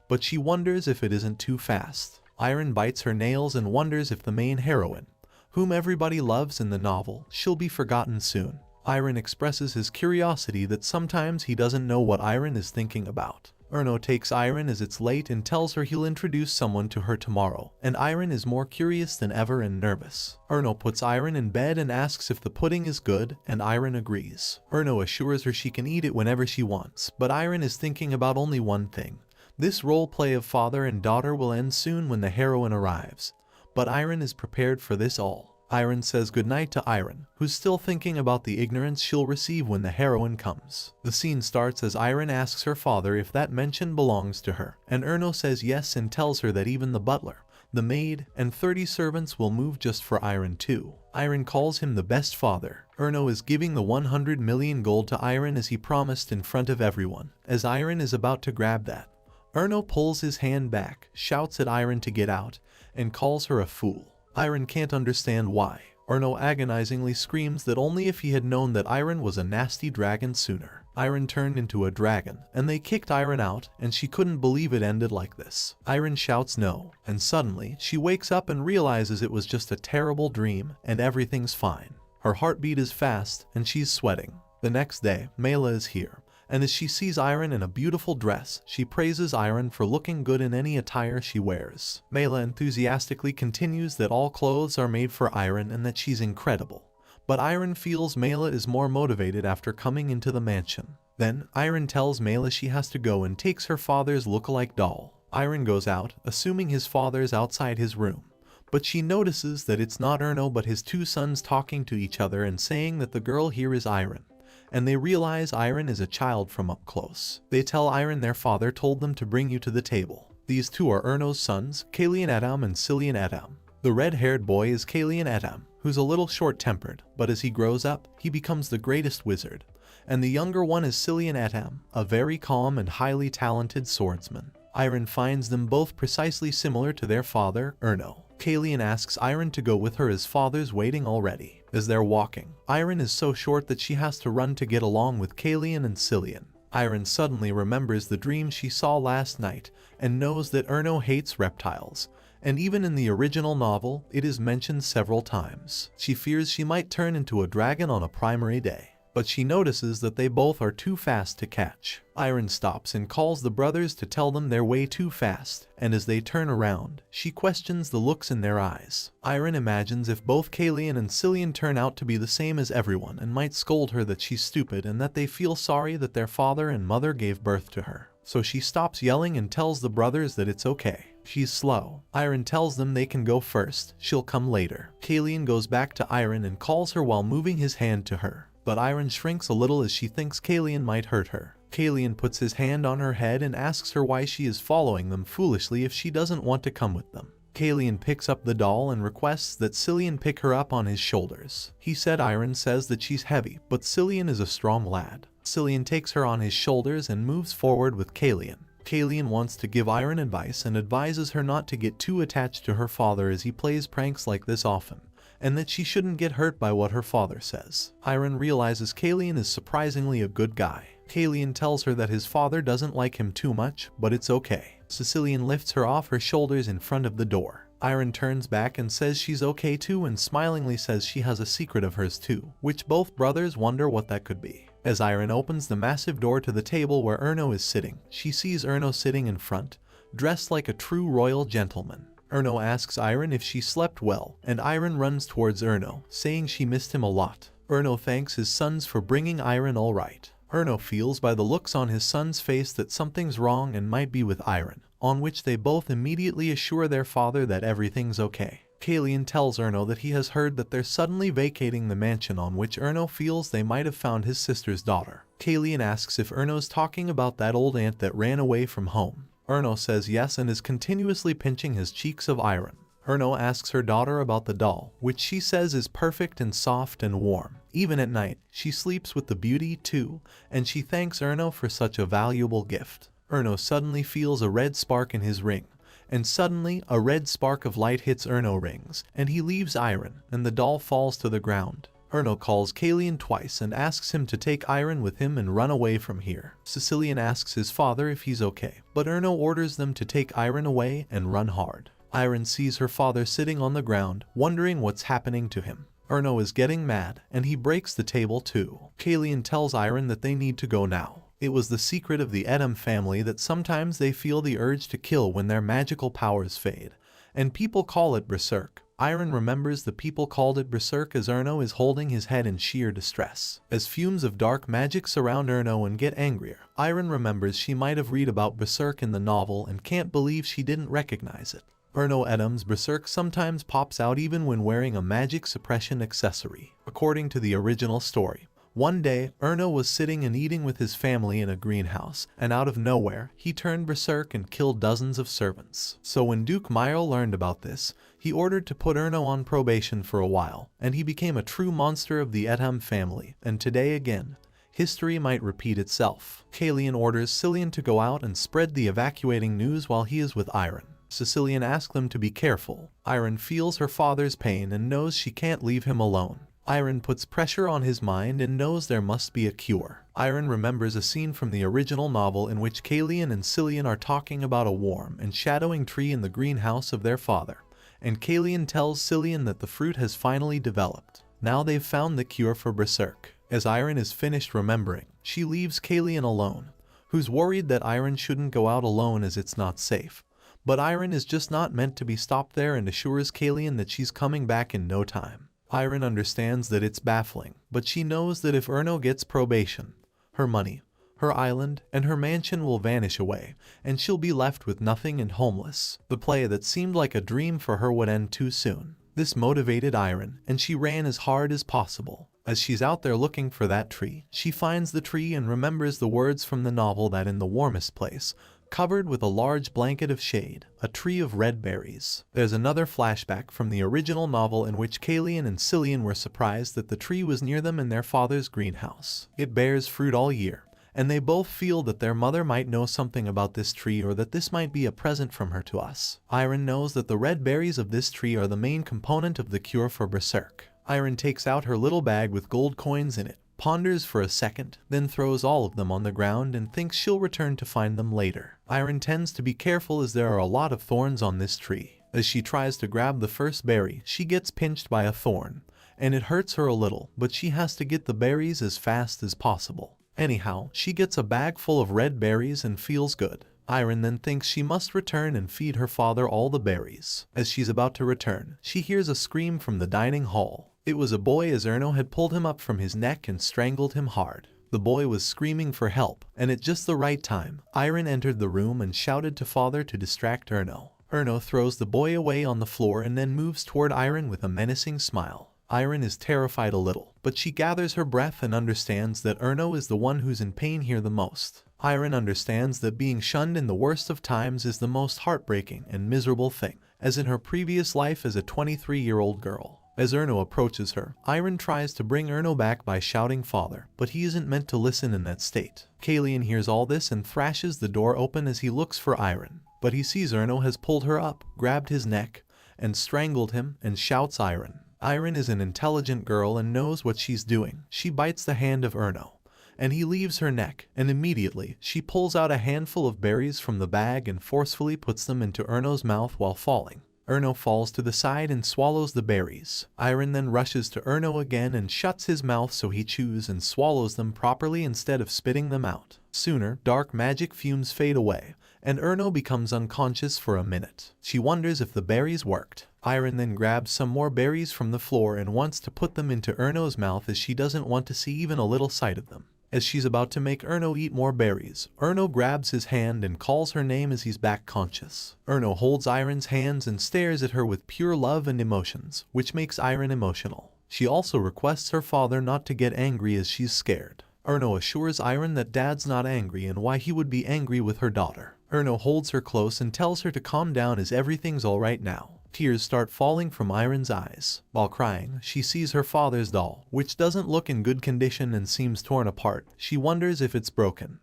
but she wonders if it isn't too fast. Iron bites her nails and wonders if the main heroine, whom everybody loves in the novel, she'll be forgotten soon. Iron expresses his curiosity that sometimes he doesn't know what Iron is thinking about. Erno takes Iron as it's late and tells her he'll introduce someone to her tomorrow, and Iron is more curious than ever and nervous. Erno puts Iron in bed and asks if the pudding is good, and Iron agrees. Erno assures her she can eat it whenever she wants, but Iron is thinking about only one thing. This role play of father and daughter will end soon when the heroine arrives, but Iron is prepared for this all. Iron says goodnight to Iron, who's still thinking about the ignorance she'll receive when the heroine comes. The scene starts as Iron asks her father if that mansion belongs to her, and Erno says yes and tells her that even the butler, the maid, and 30 servants will move just for Iron too. Iron calls him the best father. Erno is giving the 100 million gold to Iron as he promised in front of everyone. As Iron is about to grab that, Erno pulls his hand back, shouts at Iron to get out, and calls her a fool. Iron can't understand why. Erno agonizingly screams that only if he had known that Iron was a nasty dragon sooner. Iron turned into a dragon, and they kicked Iron out, and she couldn't believe it ended like this. Iron shouts no, and suddenly, she wakes up and realizes it was just a terrible dream, and everything's fine. Her heartbeat is fast, and she's sweating. The next day, Mela is here, and as she sees Iron in a beautiful dress, she praises Iron for looking good in any attire she wears. Mela enthusiastically continues that all clothes are made for Iron and that she's incredible. But Iron feels Mela is more motivated after coming into the mansion. Then, Iron tells Mela she has to go and takes her father's look-alike doll. Iron goes out, assuming his father's outside his room. But she notices that it's not Erno but his 2 sons talking to each other and saying that the girl here is Iron. And they realize Iron is a child from up close. They tell Iron their father told them to bring you to the table. These 2 are Erno's sons, Kalian Adam and Cillian Adam. The red-haired boy is Kalian Adam, who's a little short-tempered, but as he grows up, he becomes the greatest wizard. And the younger one is Cillian Adam, a very calm and highly talented swordsman. Iron finds them both precisely similar to their father, Erno. Kalian asks Iron to go with her as father's waiting already. As they're walking, Iron is so short that she has to run to get along with Kalian and Cillian. Iron suddenly remembers the dream she saw last night and knows that Erno hates reptiles, and even in the original novel, it is mentioned several times. She fears she might turn into a dragon on a primary day, but she notices that they both are too fast to catch. Iron stops and calls the brothers to tell them they're way too fast, and as they turn around, she questions the looks in their eyes. Iron imagines if both Kalian and Cillian turn out to be the same as everyone and might scold her that she's stupid and that they feel sorry that their father and mother gave birth to her. So she stops yelling and tells the brothers that it's okay. She's slow. Iron tells them they can go first, she'll come later. Kalian goes back to Iron and calls her while moving his hand to her. But Iron shrinks a little as she thinks Kalian might hurt her. Kalian puts his hand on her head and asks her why she is following them foolishly if she doesn't want to come with them. Kalian picks up the doll and requests that Cillian pick her up on his shoulders. He said Iron says that she's heavy, but Cillian is a strong lad. Cillian takes her on his shoulders and moves forward with Kalian. Kalian wants to give Iron advice and advises her not to get too attached to her father as he plays pranks like this often, and that she shouldn't get hurt by what her father says. Iron realizes Kalian is surprisingly a good guy. Kalian tells her that his father doesn't like him too much, but it's okay. Cillian lifts her off her shoulders in front of the door. Iron turns back and says she's okay too and smilingly says she has a secret of hers too, which both brothers wonder what that could be. As Iron opens the massive door to the table where Erno is sitting, she sees Erno sitting in front, dressed like a true royal gentleman. Erno asks Iron if she slept well, and Iron runs towards Erno, saying she missed him a lot. Erno thanks his sons for bringing Iron all right. Erno feels by the looks on his son's face that something's wrong and might be with Iron, on which they both immediately assure their father that everything's okay. Kalian tells Erno that he has heard that they're suddenly vacating the mansion, on which Erno feels they might have found his sister's daughter. Kalian asks if Erno's talking about that old aunt that ran away from home. Erno says yes and is continuously pinching his cheeks of Iron. Erno asks her daughter about the doll, which she says is perfect and soft and warm. Even at night, she sleeps with the beauty too, and she thanks Erno for such a valuable gift. Erno suddenly feels a red spark in his ring, and suddenly a red spark of light hits Erno rings, and he leaves Iron, and the doll falls to the ground. Erno calls Kalian twice and asks him to take Iron with him and run away from here. Sicilian asks his father if he's okay, but Erno orders them to take Iron away and run hard. Iron sees her father sitting on the ground, wondering what's happening to him. Erno is getting mad, and he breaks the table too. Kalian tells Iron that they need to go now. It was the secret of the Edom family that sometimes they feel the urge to kill when their magical powers fade, and people call it berserk. Iron remembers the people called it berserk as Erno is holding his head in sheer distress. As fumes of dark magic surround Erno and get angrier, Iron remembers she might have read about berserk in the novel and can't believe she didn't recognize it. Erno Edom's berserk sometimes pops out even when wearing a magic suppression accessory. According to the original story, one day, Erno was sitting and eating with his family in a greenhouse, and out of nowhere, he turned berserk and killed dozens of servants. So when Duke Myril learned about this, he ordered to put Erno on probation for a while, and he became a true monster of the Edom family, and today again, history might repeat itself. Kalian orders Cillian to go out and spread the evacuating news while he is with Iron. Sicilian asks them to be careful. Iron feels her father's pain and knows she can't leave him alone. Iron puts pressure on his mind and knows there must be a cure. Iron remembers a scene from the original novel in which Kalian and Cillian are talking about a warm and shadowing tree in the greenhouse of their father, and Kalian tells Cillian that the fruit has finally developed. Now they've found the cure for berserk. As Iron is finished remembering, she leaves Kalian alone, who's worried that Iron shouldn't go out alone as it's not safe. But Iron is just not meant to be stopped there and assures Kalian that she's coming back in no time. Iron understands that it's baffling, but she knows that if Erno gets probation, her money, her island, and her mansion will vanish away, and she'll be left with nothing and homeless. The play that seemed like a dream for her would end too soon. This motivated Iron, and she ran as hard as possible. As she's out there looking for that tree, she finds the tree and remembers the words from the novel that in the warmest place, covered with a large blanket of shade, a tree of red berries. There's another flashback from the original novel in which Kalian and Cillian were surprised that the tree was near them in their father's greenhouse. It bears fruit all year, and they both feel that their mother might know something about this tree or that this might be a present from her to us. Iron knows that the red berries of this tree are the main component of the cure for berserk. Iron takes out her little bag with gold coins in it, ponders for a second, then throws all of them on the ground and thinks she'll return to find them later. Iron tends to be careful as there are a lot of thorns on this tree. As she tries to grab the first berry, she gets pinched by a thorn, and it hurts her a little, but she has to get the berries as fast as possible. Anyhow, she gets a bag full of red berries and feels good. Iron then thinks she must return and feed her father all the berries. As she's about to return, she hears a scream from the dining hall. It was a boy as Erno had pulled him up from his neck and strangled him hard. The boy was screaming for help, and at just the right time, Iron entered the room and shouted to father to distract Erno. Erno throws the boy away on the floor and then moves toward Iron with a menacing smile. Iron is terrified a little, but she gathers her breath and understands that Erno is the one who's in pain here the most. Iron understands that being shunned in the worst of times is the most heartbreaking and miserable thing, as in her previous life as a 23-year-old girl. As Erno approaches her, Iron tries to bring Erno back by shouting father, but he isn't meant to listen in that state. Kalian hears all this and thrashes the door open as he looks for Iron, but he sees Erno has pulled her up, grabbed his neck, and strangled him, and shouts Iron. Iron is an intelligent girl and knows what she's doing. She bites the hand of Erno, and he leaves her neck, and immediately she pulls out a handful of berries from the bag and forcefully puts them into Erno's mouth while falling. Erno falls to the side and swallows the berries. Iron then rushes to Erno again and shuts his mouth so he chews and swallows them properly instead of spitting them out. Sooner, dark magic fumes fade away, and Erno becomes unconscious for a minute. She wonders if the berries worked. Iron then grabs some more berries from the floor and wants to put them into Erno's mouth as she doesn't want to see even a little sight of them. As she's about to make Erno eat more berries, Erno grabs his hand and calls her name as he's back conscious. Erno holds Iron's hands and stares at her with pure love and emotions, which makes Iron emotional. She also requests her father not to get angry as she's scared. Erno assures Iron that Dad's not angry and why he would be angry with her daughter. Erno holds her close and tells her to calm down as everything's alright now. Tears start falling from Iron's eyes. While crying, she sees her father's doll, which doesn't look in good condition and seems torn apart. She wonders if it's broken,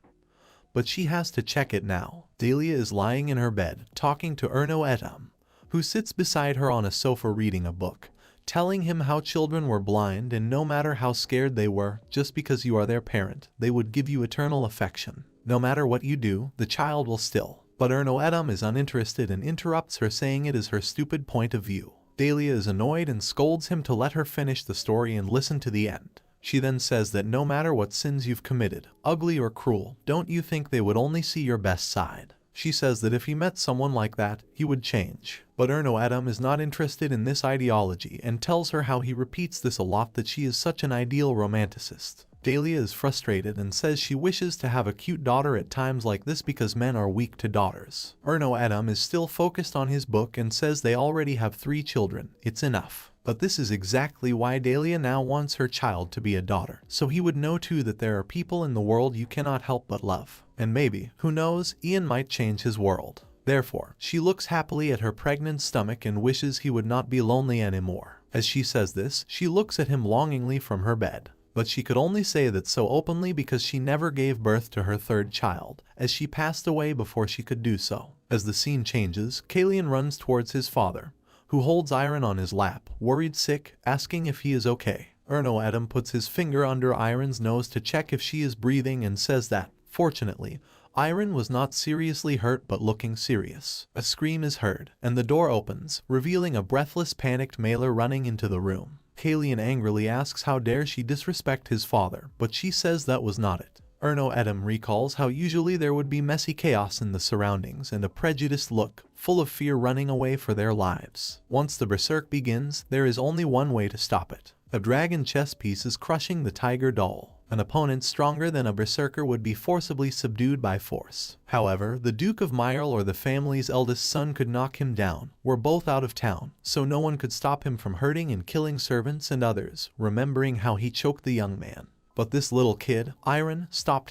but she has to check it now. Dahlia is lying in her bed, talking to Erno Edam, who sits beside her on a sofa reading a book, telling him how children were blind and no matter how scared they were, just because you are their parent, they would give you eternal affection. No matter what you do, the child will still. But Erno Edam is uninterested and interrupts her, saying it is her stupid point of view. Dahlia is annoyed and scolds him to let her finish the story and listen to the end. She then says that no matter what sins you've committed, ugly or cruel, don't you think they would only see your best side? She says that if he met someone like that, he would change. But Erno Edam is not interested in this ideology and tells her how he repeats this a lot, that she is such an ideal romanticist. Dahlia is frustrated and says she wishes to have a cute daughter at times like this because men are weak to daughters. Erno Edam is still focused on his book and says they already have 3 children. It's enough. But this is exactly why Dahlia now wants her child to be a daughter, so he would know too that there are people in the world you cannot help but love. And maybe, who knows, Ian might change his world. Therefore, she looks happily at her pregnant stomach and wishes he would not be lonely anymore. As she says this, she looks at him longingly from her bed. But she could only say that so openly because she never gave birth to her 3rd child, as she passed away before she could do so. As the scene changes, Kalian runs towards his father, who holds Iron on his lap, worried sick, asking if he is okay. Erno Edam puts his finger under Iron's nose to check if she is breathing and says that, fortunately, Iron was not seriously hurt but looking serious. A scream is heard, and the door opens, revealing a breathless, panicked Mailer running into the room. Kalian angrily asks how dare she disrespect his father, but she says that was not it. Erno Edam recalls how usually there would be messy chaos in the surroundings and a prejudiced look, full of fear, running away for their lives. Once the berserk begins, there is only one way to stop it. A dragon chess piece is crushing the tiger doll. An opponent stronger than a berserker would be forcibly subdued by force. However, the Duke of Myrle or the family's eldest son could knock him down. We're both out of town, so no one could stop him from hurting and killing servants and others, remembering how he choked the young man. But this little kid, Iron, stopped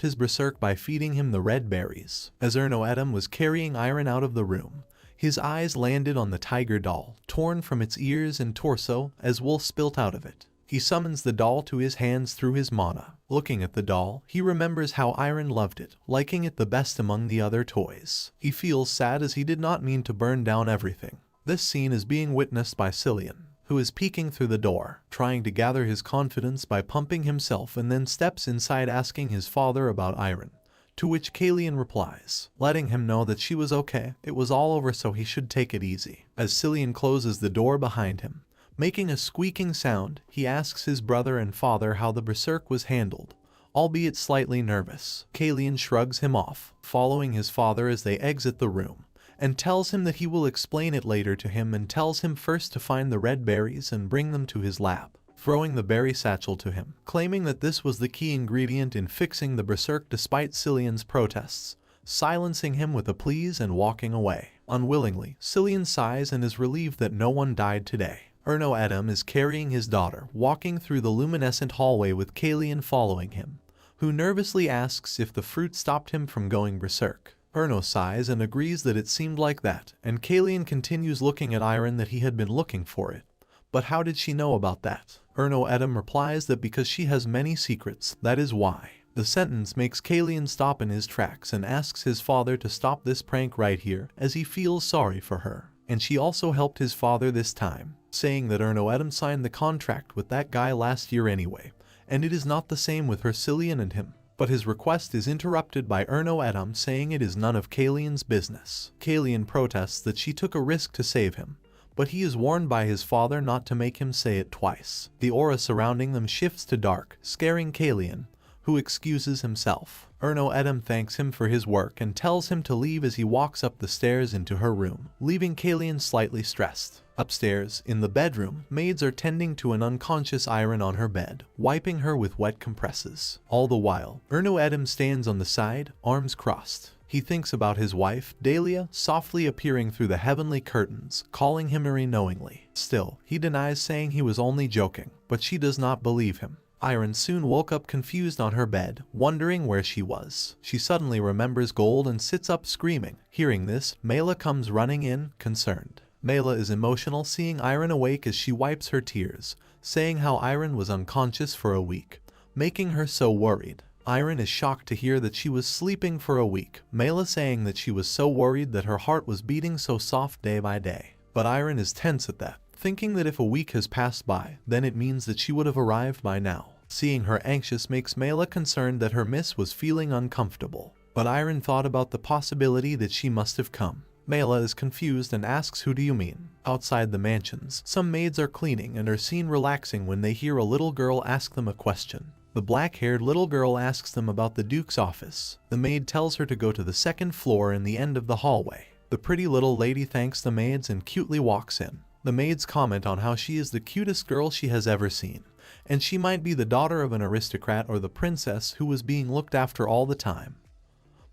his berserk by feeding him the red berries. As Erno Edam was carrying Iron out of the room, his eyes landed on the tiger doll, torn from its ears and torso as wool spilt out of it. He summons the doll to his hands through his mana. Looking at the doll, he remembers how Iron loved it, liking it the best among the other toys. He feels sad as he did not mean to burn down everything. This scene is being witnessed by Cillian, who is peeking through the door, trying to gather his confidence by pumping himself, and then steps inside asking his father about Iron. To which Kalian replies, letting him know that she was okay, it was all over, so he should take it easy. As Cillian closes the door behind him, making a squeaking sound, he asks his brother and father how the berserk was handled, albeit slightly nervous. Kalian shrugs him off, following his father as they exit the room, and tells him that he will explain it later to him, and tells him first to find the red berries and bring them to his lab, throwing the berry satchel to him, claiming that this was the key ingredient in fixing the berserk despite Cillian's protests, silencing him with a please and walking away. Unwillingly, Cillian sighs and is relieved that no one died today. Erno Edam is carrying his daughter, walking through the luminescent hallway with Kalian following him, who nervously asks if the fruit stopped him from going berserk. Erno sighs and agrees that it seemed like that, and Kalian continues looking at Iron that he had been looking for it. But how did she know about that? Erno Edam replies that because she has many secrets, that is why. The sentence makes Kalian stop in his tracks and asks his father to stop this prank right here, as he feels sorry for her. And she also helped his father this time, saying that Erno Edam signed the contract with that guy last year anyway, and it is not the same with her, Cillian and him. But his request is interrupted by Erno Edam saying it is none of Kalian's business. Kalian protests that she took a risk to save him, but he is warned by his father not to make him say it twice. The aura surrounding them shifts to dark, scaring Kalian, who excuses himself. Erno Edam thanks him for his work and tells him to leave as he walks up the stairs into her room, leaving Kalian slightly stressed. Upstairs, in the bedroom, maids are tending to an unconscious Iron on her bed, wiping her with wet compresses. All the while, Erno Edam stands on the side, arms crossed. He thinks about his wife, Dahlia, softly appearing through the heavenly curtains, calling him Marie knowingly. Still, he denies, saying he was only joking, but she does not believe him. Iron soon woke up confused on her bed, wondering where she was. She suddenly remembers Gold and sits up screaming. Hearing this, Mela comes running in, concerned. Mela is emotional seeing Iron awake as she wipes her tears, saying how Iron was unconscious for a week, making her so worried. Iron is shocked to hear that she was sleeping for a week, Mela saying that she was so worried that her heart was beating so soft day by day. But Iron is tense at that, thinking that if a week has passed by, then it means that she would have arrived by now. Seeing her anxious makes Mela concerned that her miss was feeling uncomfortable. But Iron thought about the possibility that she must have come. Mela is confused and asks, "Who do you mean?" Outside the mansions, some maids are cleaning and are seen relaxing when they hear a little girl ask them a question. The black-haired little girl asks them about the Duke's office. The maid tells her to go to the second floor in the end of the hallway. The pretty little lady thanks the maids and cutely walks in. The maids comment on how she is the cutest girl she has ever seen, and she might be the daughter of an aristocrat or the princess who was being looked after all the time.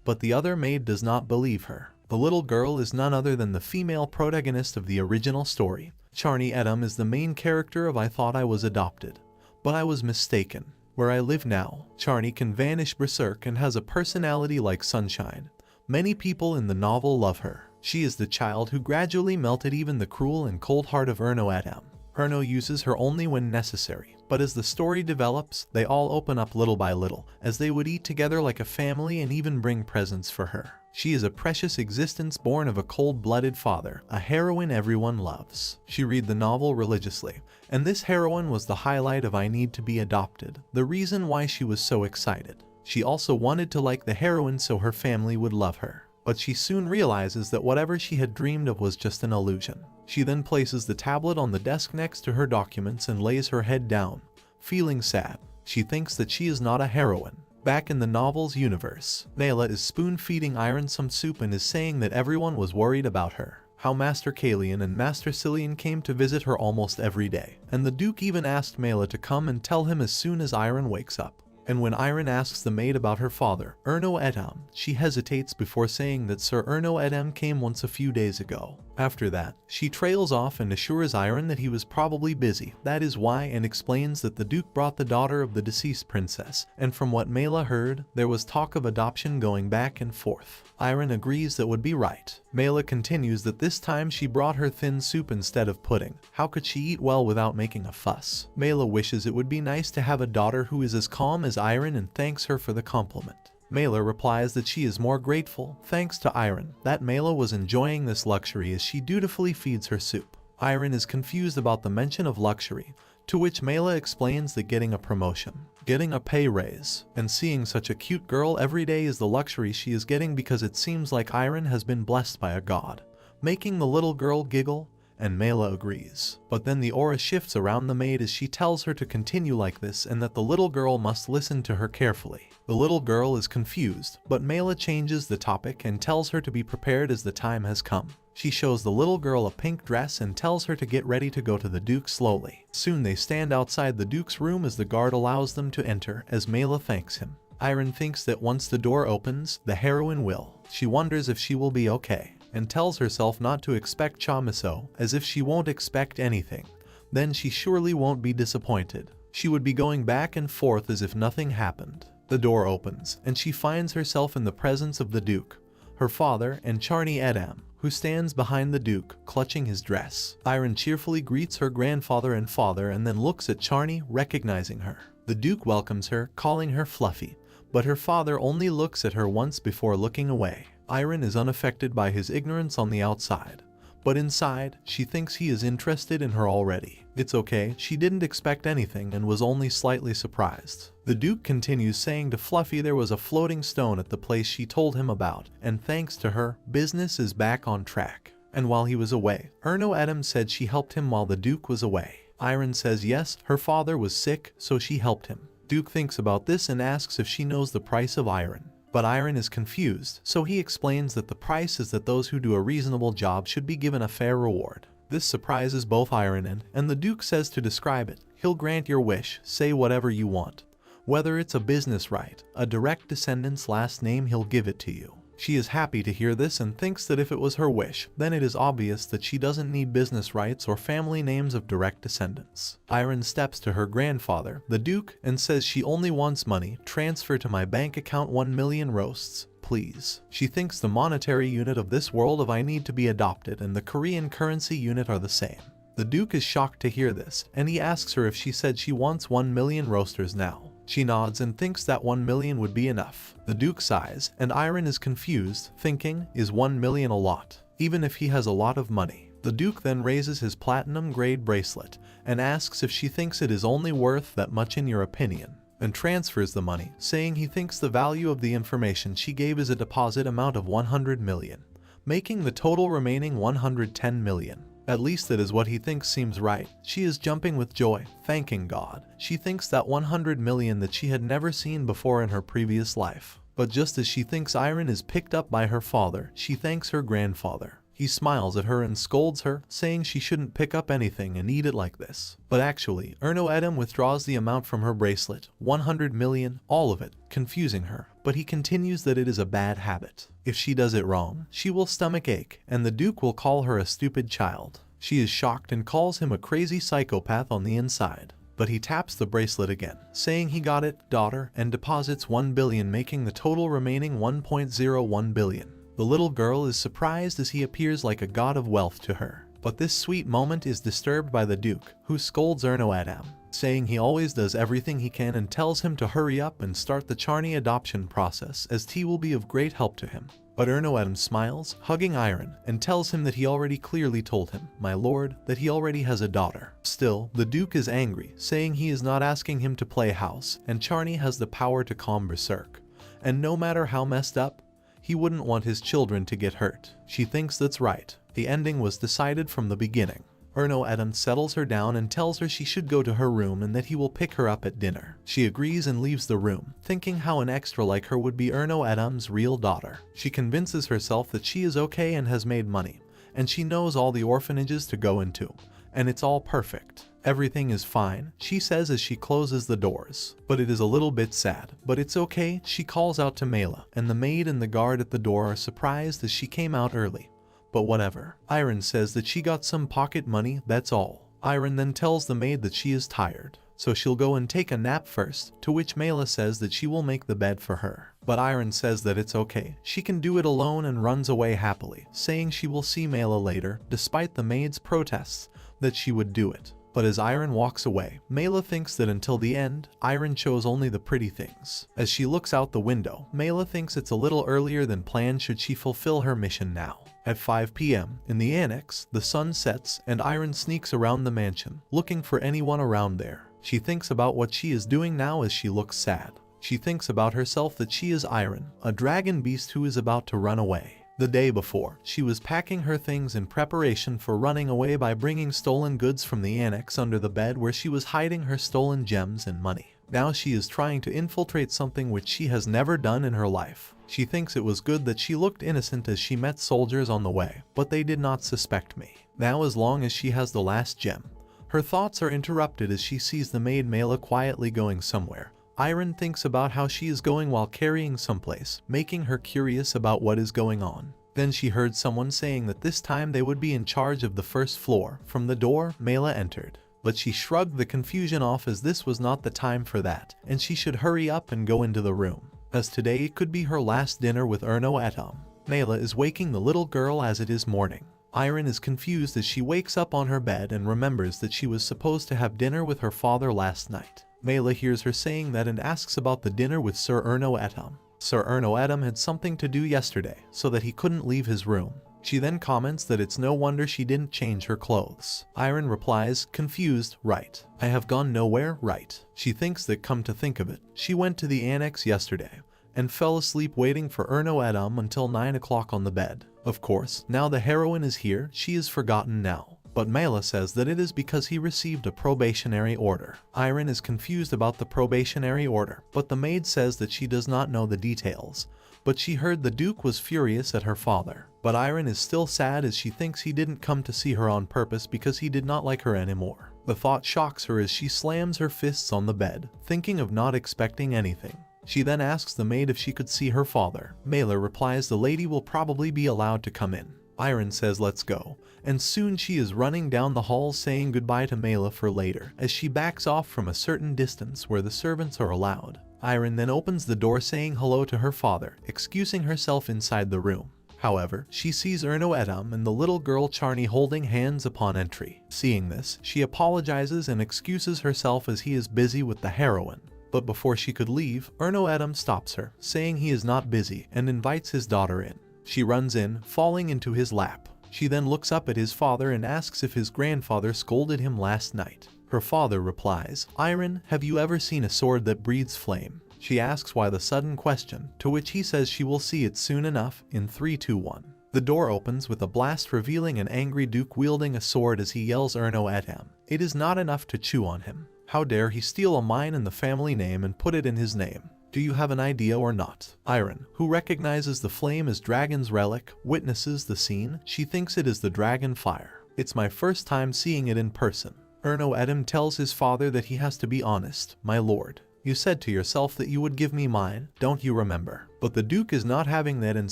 But the other maid does not believe her. The little girl is none other than the female protagonist of the original story. Charney Edom is the main character of I Thought I Was Adopted, but I was mistaken. Where I live now, Charney can vanish berserk and has a personality like sunshine. Many people in the novel love her. She is the child who gradually melted even the cruel and cold heart of Erno Edom. Erno uses her only when necessary, but as the story develops, they all open up little by little, as they would eat together like a family and even bring presents for her. She is a precious existence born of a cold-blooded father, a heroine everyone loves. She read the novel religiously, and this heroine was the highlight of I Need to Be Adopted, the reason why she was so excited. She also wanted to like the heroine so her family would love her. But she soon realizes that whatever she had dreamed of was just an illusion. She then places the tablet on the desk next to her documents and lays her head down, feeling sad. She thinks that she is not a heroine. Back in the novel's universe, Mela is spoon-feeding Iron some soup and is saying that everyone was worried about her. How Master Kalian and Master Cillian came to visit her almost every day. And the Duke even asked Mela to come and tell him as soon as Iron wakes up. And when Iron asks the maid about her father, Erno Edom, she hesitates before saying that Sir Erno Edom came once a few days ago. After that, she trails off and assures Iron that he was probably busy, that is why, and explains that the Duke brought the daughter of the deceased princess, and from what Mela heard, there was talk of adoption going back and forth. Iron agrees that would be right. Mela continues that this time she brought her thin soup instead of pudding. How could she eat well without making a fuss? Mela wishes it would be nice to have a daughter who is as calm as Iron and thanks her for the compliment. Mela replies that she is more grateful, thanks to Iron, that Mela was enjoying this luxury as she dutifully feeds her soup. Iron is confused about the mention of luxury, to which Mela explains that getting a promotion, getting a pay raise, and seeing such a cute girl every day is the luxury she is getting because it seems like Iron has been blessed by a god, making the little girl giggle, and Mela agrees. But then the aura shifts around the maid as she tells her to continue like this and that the little girl must listen to her carefully. The little girl is confused, but Mela changes the topic and tells her to be prepared as the time has come. She shows the little girl a pink dress and tells her to get ready to go to the Duke slowly. Soon they stand outside the Duke's room as the guard allows them to enter, as Mela thanks him. Iron thinks that once the door opens, the heroine will. She wonders if she will be okay, and tells herself not to expect chamiso, as if she won't expect anything, then she surely won't be disappointed. She would be going back and forth as if nothing happened. The door opens, and she finds herself in the presence of the Duke, her father, and Charney Edom, who stands behind the Duke, clutching his dress. Iron cheerfully greets her grandfather and father and then looks at Charney, recognizing her. The Duke welcomes her, calling her Fluffy, but her father only looks at her once before looking away. Iron is unaffected by his ignorance on the outside, but inside, she thinks he is interested in her already. It's okay, she didn't expect anything and was only slightly surprised. The Duke continues saying to Fluffy there was a floating stone at the place she told him about, and thanks to her, business is back on track. And while he was away, Erno Edom said she helped him while the Duke was away. Iron says yes, her father was sick, so she helped him. Duke thinks about this and asks if she knows the price of iron. But Iron is confused, so he explains that the price is that those who do a reasonable job should be given a fair reward. This surprises both Iron and the Duke says to describe it, he'll grant your wish, say whatever you want. Whether it's a business right, a direct descendant's last name, he'll give it to you. She is happy to hear this and thinks that if it was her wish, then it is obvious that she doesn't need business rights or family names of direct descendants. Iron steps to her grandfather, the Duke, and says she only wants money, transfer to my bank account 1 million roasts, please. She thinks the monetary unit of this world of I need to be adopted and the Korean currency unit are the same. The Duke is shocked to hear this, and he asks her if she said she wants 1 million roasters now. She nods and thinks that 1 million would be enough. The Duke sighs, and Iron is confused, thinking, is 1 million a lot? Even if he has a lot of money. The Duke then raises his platinum-grade bracelet and asks if she thinks it is only worth that much in your opinion, and transfers the money, saying he thinks the value of the information she gave is a deposit amount of 100 million, making the total remaining 110 million. At least that is what he thinks seems right. She is jumping with joy, thanking God. She thinks that 100 million that she had never seen before in her previous life. But just as she thinks Iron is picked up by her father, she thanks her grandfather. He smiles at her and scolds her, saying she shouldn't pick up anything and eat it like this. But actually, Erno Edom withdraws the amount from her bracelet, 100 million, all of it, confusing her. But he continues that it is a bad habit. If she does it wrong, she will stomach ache, and the Duke will call her a stupid child. She is shocked and calls him a crazy psychopath on the inside. But he taps the bracelet again, saying he got it, daughter, and deposits 1 billion, making the total remaining 1.01 billion. The little girl is surprised as he appears like a god of wealth to her. But this sweet moment is disturbed by the Duke, who scolds Erno Edom, saying he always does everything he can and tells him to hurry up and start the Charney adoption process as T will be of great help to him. But Erno Edom smiles, hugging Iron, and tells him that he already clearly told him, my lord, that he already has a daughter. Still, the Duke is angry, saying he is not asking him to play house, and Charney has the power to calm berserk. And no matter how messed up, he wouldn't want his children to get hurt. She thinks that's right. The ending was decided from the beginning. Erno Edom settles her down and tells her she should go to her room and that he will pick her up at dinner. She agrees and leaves the room, thinking how an extra like her would be Erno Edom's real daughter. She convinces herself that she is okay and has made money, and she knows all the orphanages to go into, and it's all perfect. Everything is fine, she says as she closes the doors. But it is a little bit sad. But it's okay, she calls out to Mela, and the maid and the guard at the door are surprised as she came out early. But whatever. Iron says that she got some pocket money, that's all. Iron then tells the maid that she is tired, so she'll go and take a nap first, to which Mela says that she will make the bed for her. But Iron says that it's okay, she can do it alone, and runs away happily, saying she will see Mela later, despite the maid's protests that she would do it. But as Iron walks away, Mela thinks that until the end, Iron chose only the pretty things. As she looks out the window, Mela thinks it's a little earlier than planned should she fulfill her mission now. At 5 p.m., in the annex, the sun sets and Iron sneaks around the mansion, looking for anyone around there. She thinks about what she is doing now as she looks sad. She thinks about herself that she is Iron, a dragon beast who is about to run away. The day before, she was packing her things in preparation for running away by bringing stolen goods from the annex under the bed where she was hiding her stolen gems and money. Now she is trying to infiltrate something which she has never done in her life. She thinks it was good that she looked innocent as she met soldiers on the way, but they did not suspect me. Now as long as she has the last gem. Her thoughts are interrupted as she sees the maid Mela quietly going somewhere. Iron thinks about how she is going while carrying someplace, making her curious about what is going on. Then she heard someone saying that this time they would be in charge of the first floor. From the door, Mela entered. But she shrugged the confusion off as this was not the time for that, and she should hurry up and go into the room, as today it could be her last dinner with Erno Edom. Mela is waking the little girl as it is morning. Iron is confused as she wakes up on her bed and remembers that she was supposed to have dinner with her father last night. Mela hears her saying that and asks about the dinner with Sir Erno Edom. Sir Erno Edom had something to do yesterday, so that he couldn't leave his room. She then comments that it's no wonder she didn't change her clothes. Iron replies, confused, right. I have gone nowhere, right. She thinks that come to think of it, she went to the annex yesterday, and fell asleep waiting for Erno Edom until 9 o'clock on the bed. Of course, now the heroine is here, she is forgotten now. But Mela says that it is because he received a probationary order. Iron is confused about the probationary order, but the maid says that she does not know the details. But she heard the Duke was furious at her father. But Iron is still sad as she thinks he didn't come to see her on purpose because he did not like her anymore. The thought shocks her as she slams her fists on the bed, thinking of not expecting anything. She then asks the maid if she could see her father. Mela replies the lady will probably be allowed to come in. Iron says let's go, and soon she is running down the hall saying goodbye to Mela for later as she backs off from a certain distance where the servants are allowed. Iron then opens the door saying hello to her father, excusing herself inside the room. However, she sees Erno Edam and the little girl Charnie holding hands upon entry. Seeing this, she apologizes and excuses herself as he is busy with the heroine. But before she could leave, Erno Edam stops her, saying he is not busy and invites his daughter in. She runs in, falling into his lap. She then looks up at his father and asks if his grandfather scolded him last night. Her father replies, "Iron, have you ever seen a sword that breathes flame?" She asks why the sudden question, to which he says she will see it soon enough in 3, 2, 1. The door opens with a blast revealing an angry Duke wielding a sword as he yells Erno at him. It is not enough to chew on him. How dare he steal a mine and the family name and put it in his name? Do you have an idea or not? Iron, who recognizes the flame as Dragon's relic, witnesses the scene. She thinks it is the dragon fire. It's my first time seeing it in person. Erno Edam tells his father that he has to be honest. My lord, you said to yourself that you would give me mine, don't you remember? But the Duke is not having that and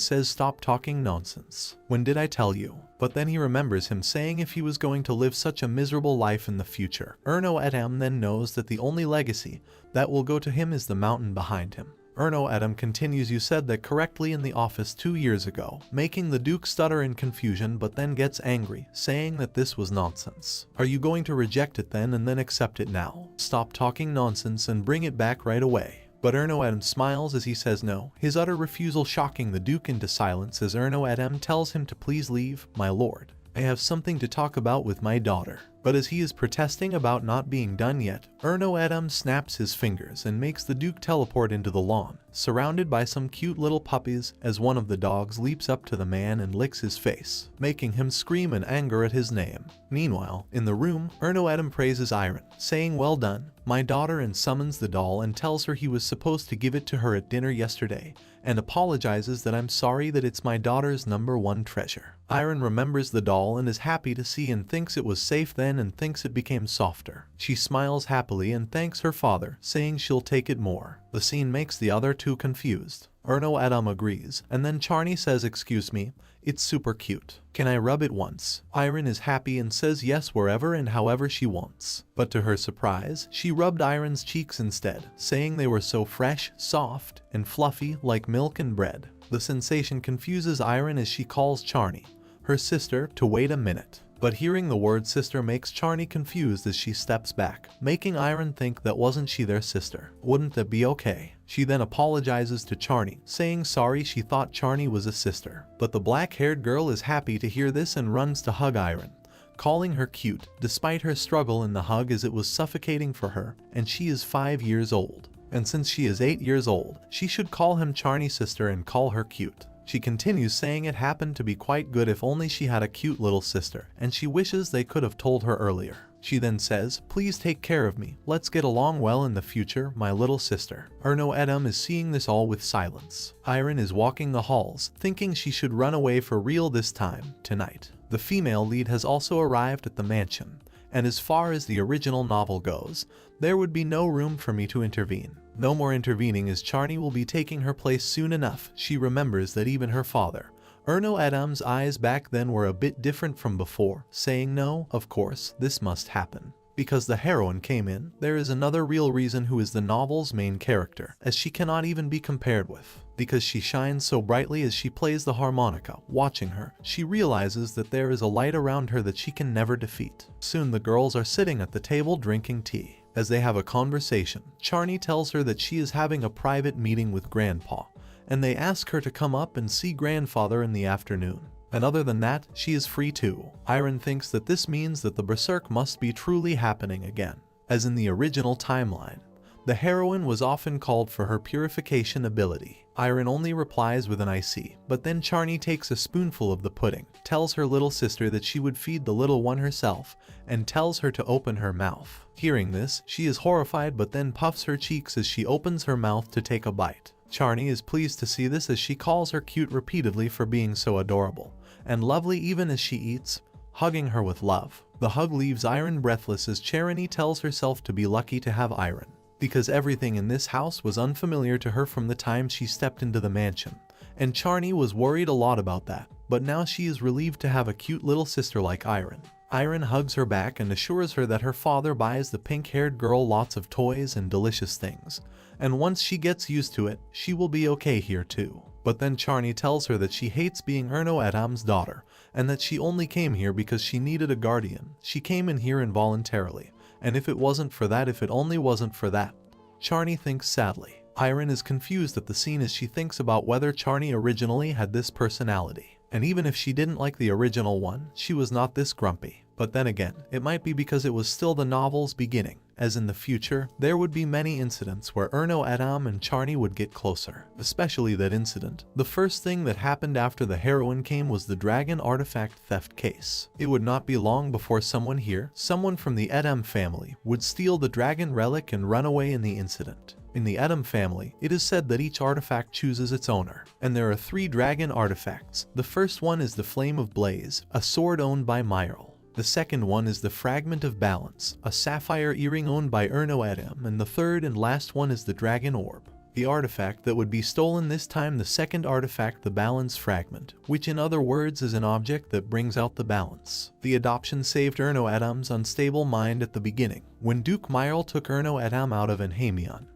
says stop talking nonsense. When did I tell you? But then he remembers him saying if he was going to live such a miserable life in the future. Erno Edam then knows that the only legacy that will go to him is the mountain behind him. Erno Edam continues, you said that correctly in the office 2 years ago, making the Duke stutter in confusion but then gets angry, saying that this was nonsense. Are you going to reject it then and then accept it now? Stop talking nonsense and bring it back right away. But Erno Edam smiles as he says no, his utter refusal shocking the Duke into silence as Erno Edam tells him to please leave, my lord. I have something to talk about with my daughter. But as he is protesting about not being done yet, Erno Edam snaps his fingers and makes the Duke teleport into the lawn, surrounded by some cute little puppies as one of the dogs leaps up to the man and licks his face, making him scream in anger at his name. Meanwhile, in the room, Erno Edam praises Iron, saying well done, my daughter, and summons the doll and tells her he was supposed to give it to her at dinner yesterday, and apologizes that I'm sorry that it's my daughter's #1 treasure. Iron remembers the doll and is happy to see and thinks it was safe then and thinks it became softer. She smiles happily and thanks her father, saying she'll take it more. The scene makes the other two confused. Erno Edam agrees, and then Charnie says excuse me, it's super cute. Can I rub it once? Iron is happy and says yes wherever and however she wants. But to her surprise, she rubbed Iron's cheeks instead, saying they were so fresh, soft, and fluffy like milk and bread. The sensation confuses Iron as she calls Charnie, her sister, to wait a minute. But hearing the word sister makes Charnie confused as she steps back, making Iron think that wasn't she their sister. Wouldn't that be okay? She then apologizes to Charnie, saying sorry she thought Charnie was a sister. But the black-haired girl is happy to hear this and runs to hug Iron, calling her cute, despite her struggle in the hug as it was suffocating for her, and she is 5 years old. And since she is 8 years old, she should call him Charnie's sister and call her cute. She continues saying it happened to be quite good if only she had a cute little sister, and she wishes they could have told her earlier. She then says, please take care of me, let's get along well in the future, my little sister. Erno Edam is seeing this all with silence. Iron is walking the halls, thinking she should run away for real this time, tonight. The female lead has also arrived at the mansion, and as far as the original novel goes, there would be no room for me to intervene. No more intervening as Charnie will be taking her place soon enough. She remembers that even her father, Erno Edam's eyes back then were a bit different from before, saying no, of course, this must happen. Because the heroine came in, there is another real reason who is the novel's main character, as she cannot even be compared with. Because she shines so brightly as she plays the harmonica. Watching her, she realizes that there is a light around her that she can never defeat. Soon the girls are sitting at the table drinking tea. As they have a conversation, Charnie tells her that she is having a private meeting with Grandpa, and they ask her to come up and see Grandfather in the afternoon. And other than that, she is free too. Iron thinks that this means that the Berserk must be truly happening again. As in the original timeline, the heroine was often called for her purification ability. Iron only replies with an I see, but then Charnie takes a spoonful of the pudding, tells her little sister that she would feed the little one herself, and tells her to open her mouth. Hearing this, she is horrified but then puffs her cheeks as she opens her mouth to take a bite. Charnie is pleased to see this as she calls her cute repeatedly for being so adorable, and lovely even as she eats, hugging her with love. The hug leaves Iron breathless as Charnie tells herself to be lucky to have Iron, because everything in this house was unfamiliar to her from the time she stepped into the mansion, and Charnie was worried a lot about that, but now she is relieved to have a cute little sister like Iron. Iron hugs her back and assures her that her father buys the pink-haired girl lots of toys and delicious things, and once she gets used to it, she will be okay here too. But then Charny tells her that she hates being Erno Adam's daughter, and that she only came here because she needed a guardian. She came in here involuntarily, and if it wasn't for that, if it only wasn't for that. Charny thinks sadly. Iron is confused at the scene as she thinks about whether Charny originally had this personality. And even if she didn't like the original one, she was not this grumpy. But then again, it might be because it was still the novel's beginning, as in the future, there would be many incidents where Erno Adam and Charny would get closer. Especially that incident. The first thing that happened after the heroine came was the dragon artifact theft case. It would not be long before someone here, someone from the Adam family, would steal the dragon relic and run away in the incident. In the Adam family, it is said that each artifact chooses its owner, and there are 3 dragon artifacts. The first one is the Flame of Blaze, a sword owned by Myril. The second one is the Fragment of Balance, a sapphire earring owned by Erno Adam, and the third and last one is the Dragon Orb, the artifact that would be stolen this time. The second artifact, the Balance Fragment, which in other words is an object that brings out the balance. The adoption saved Erno Adam's unstable mind at the beginning, when Duke Myril took Erno Adam out of Enhamion,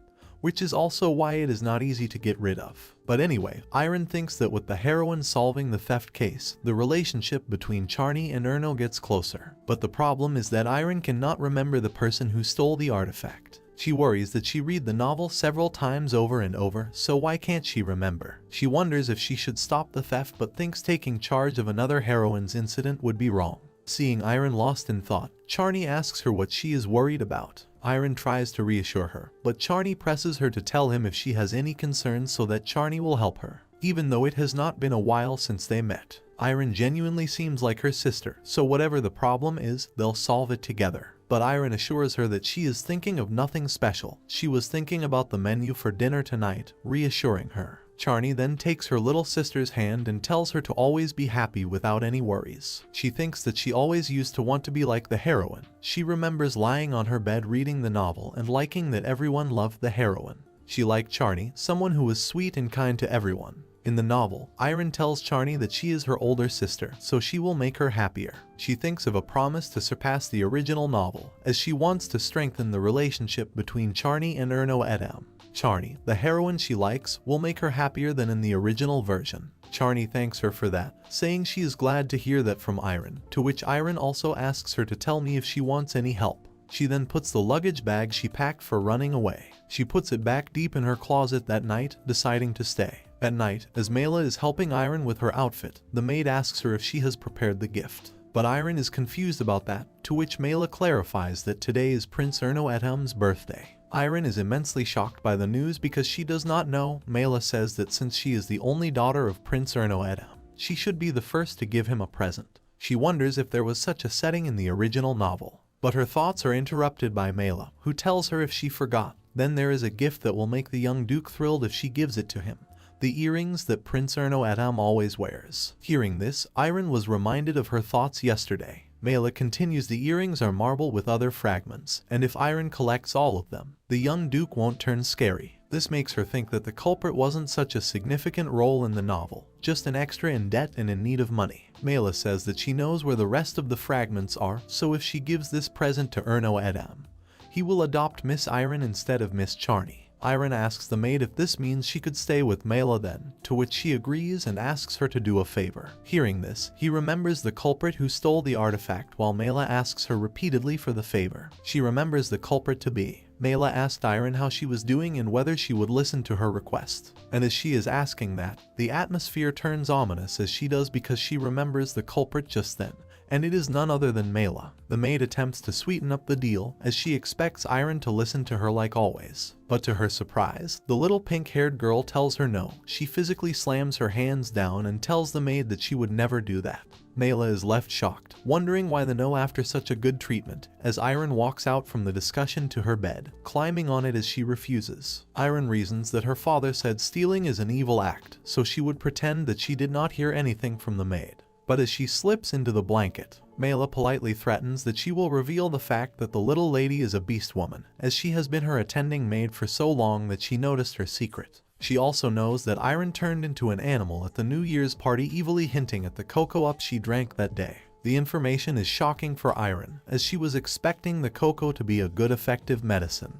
which is also why it is not easy to get rid of. But anyway, Iron thinks that with the heroine solving the theft case, the relationship between Charny and Erno gets closer. But the problem is that Iron cannot remember the person who stole the artifact. She worries that she read the novel several times over and over, so why can't she remember? She wonders if she should stop the theft, but thinks taking charge of another heroine's incident would be wrong. Seeing Iron lost in thought, Charny asks her what she is worried about. Iron tries to reassure her, but Charny presses her to tell him if she has any concerns so that Charny will help her. Even though it has not been a while since they met, Iron genuinely seems like her sister, so whatever the problem is, they'll solve it together. But Iron assures her that she is thinking of nothing special. She was thinking about the menu for dinner tonight, reassuring her. Charny then takes her little sister's hand and tells her to always be happy without any worries. She thinks that she always used to want to be like the heroine. She remembers lying on her bed reading the novel and liking that everyone loved the heroine. She liked Charny, someone who was sweet and kind to everyone. In the novel, Iron tells Charny that she is her older sister, so she will make her happier. She thinks of a promise to surpass the original novel, as she wants to strengthen the relationship between Charny and Erno Adam. Charny, the heroine she likes, will make her happier than in the original version. Charny thanks her for that, saying she is glad to hear that from Iron, to which Iron also asks her to tell me if she wants any help. She then puts the luggage bag she packed for running away. She puts it back deep in her closet that night, deciding to stay. At night, as Mela is helping Iron with her outfit, the maid asks her if she has prepared the gift. But Iron is confused about that, to which Mela clarifies that today is Prince Erno Adam's birthday. Iron is immensely shocked by the news because she does not know. Mela says that since she is the only daughter of Prince Erno Adam, she should be the first to give him a present. She wonders if there was such a setting in the original novel. But her thoughts are interrupted by Mela, who tells her if she forgot, then there is a gift that will make the young Duke thrilled if she gives it to him. The earrings that Prince Erno Adam always wears. Hearing this, Iron was reminded of her thoughts yesterday. Mela continues, the earrings are marble with other fragments, and if Iron collects all of them, the young Duke won't turn scary. This makes her think that the culprit wasn't such a significant role in the novel, just an extra in debt and in need of money. Mela says that she knows where the rest of the fragments are, so if she gives this present to Erno Adam, he will adopt Miss Iron instead of Miss Charny. Iron asks the maid if this means she could stay with Mela then, to which she agrees and asks her to do a favor. Hearing this, he remembers the culprit who stole the artifact while Mela asks her repeatedly for the favor. She remembers the culprit to be. Mela asked Iron how she was doing and whether she would listen to her request. And as she is asking that, the atmosphere turns ominous as she does because she remembers the culprit just then. And it is none other than Mela. The maid attempts to sweeten up the deal as she expects Iron to listen to her like always. But to her surprise, the little pink-haired girl tells her no. She physically slams her hands down and tells the maid that she would never do that. Mela is left shocked, wondering why the no after such a good treatment, as Iron walks out from the discussion to her bed, climbing on it as she refuses. Iron reasons that her father said stealing is an evil act, so she would pretend that she did not hear anything from the maid. But as she slips into the blanket, Mela politely threatens that she will reveal the fact that the little lady is a beast woman, as she has been her attending maid for so long that she noticed her secret. She also knows that Iron turned into an animal at the New Year's party, evilly hinting at the cocoa up she drank that day. The information is shocking for Iron, as she was expecting the cocoa to be a good effective medicine.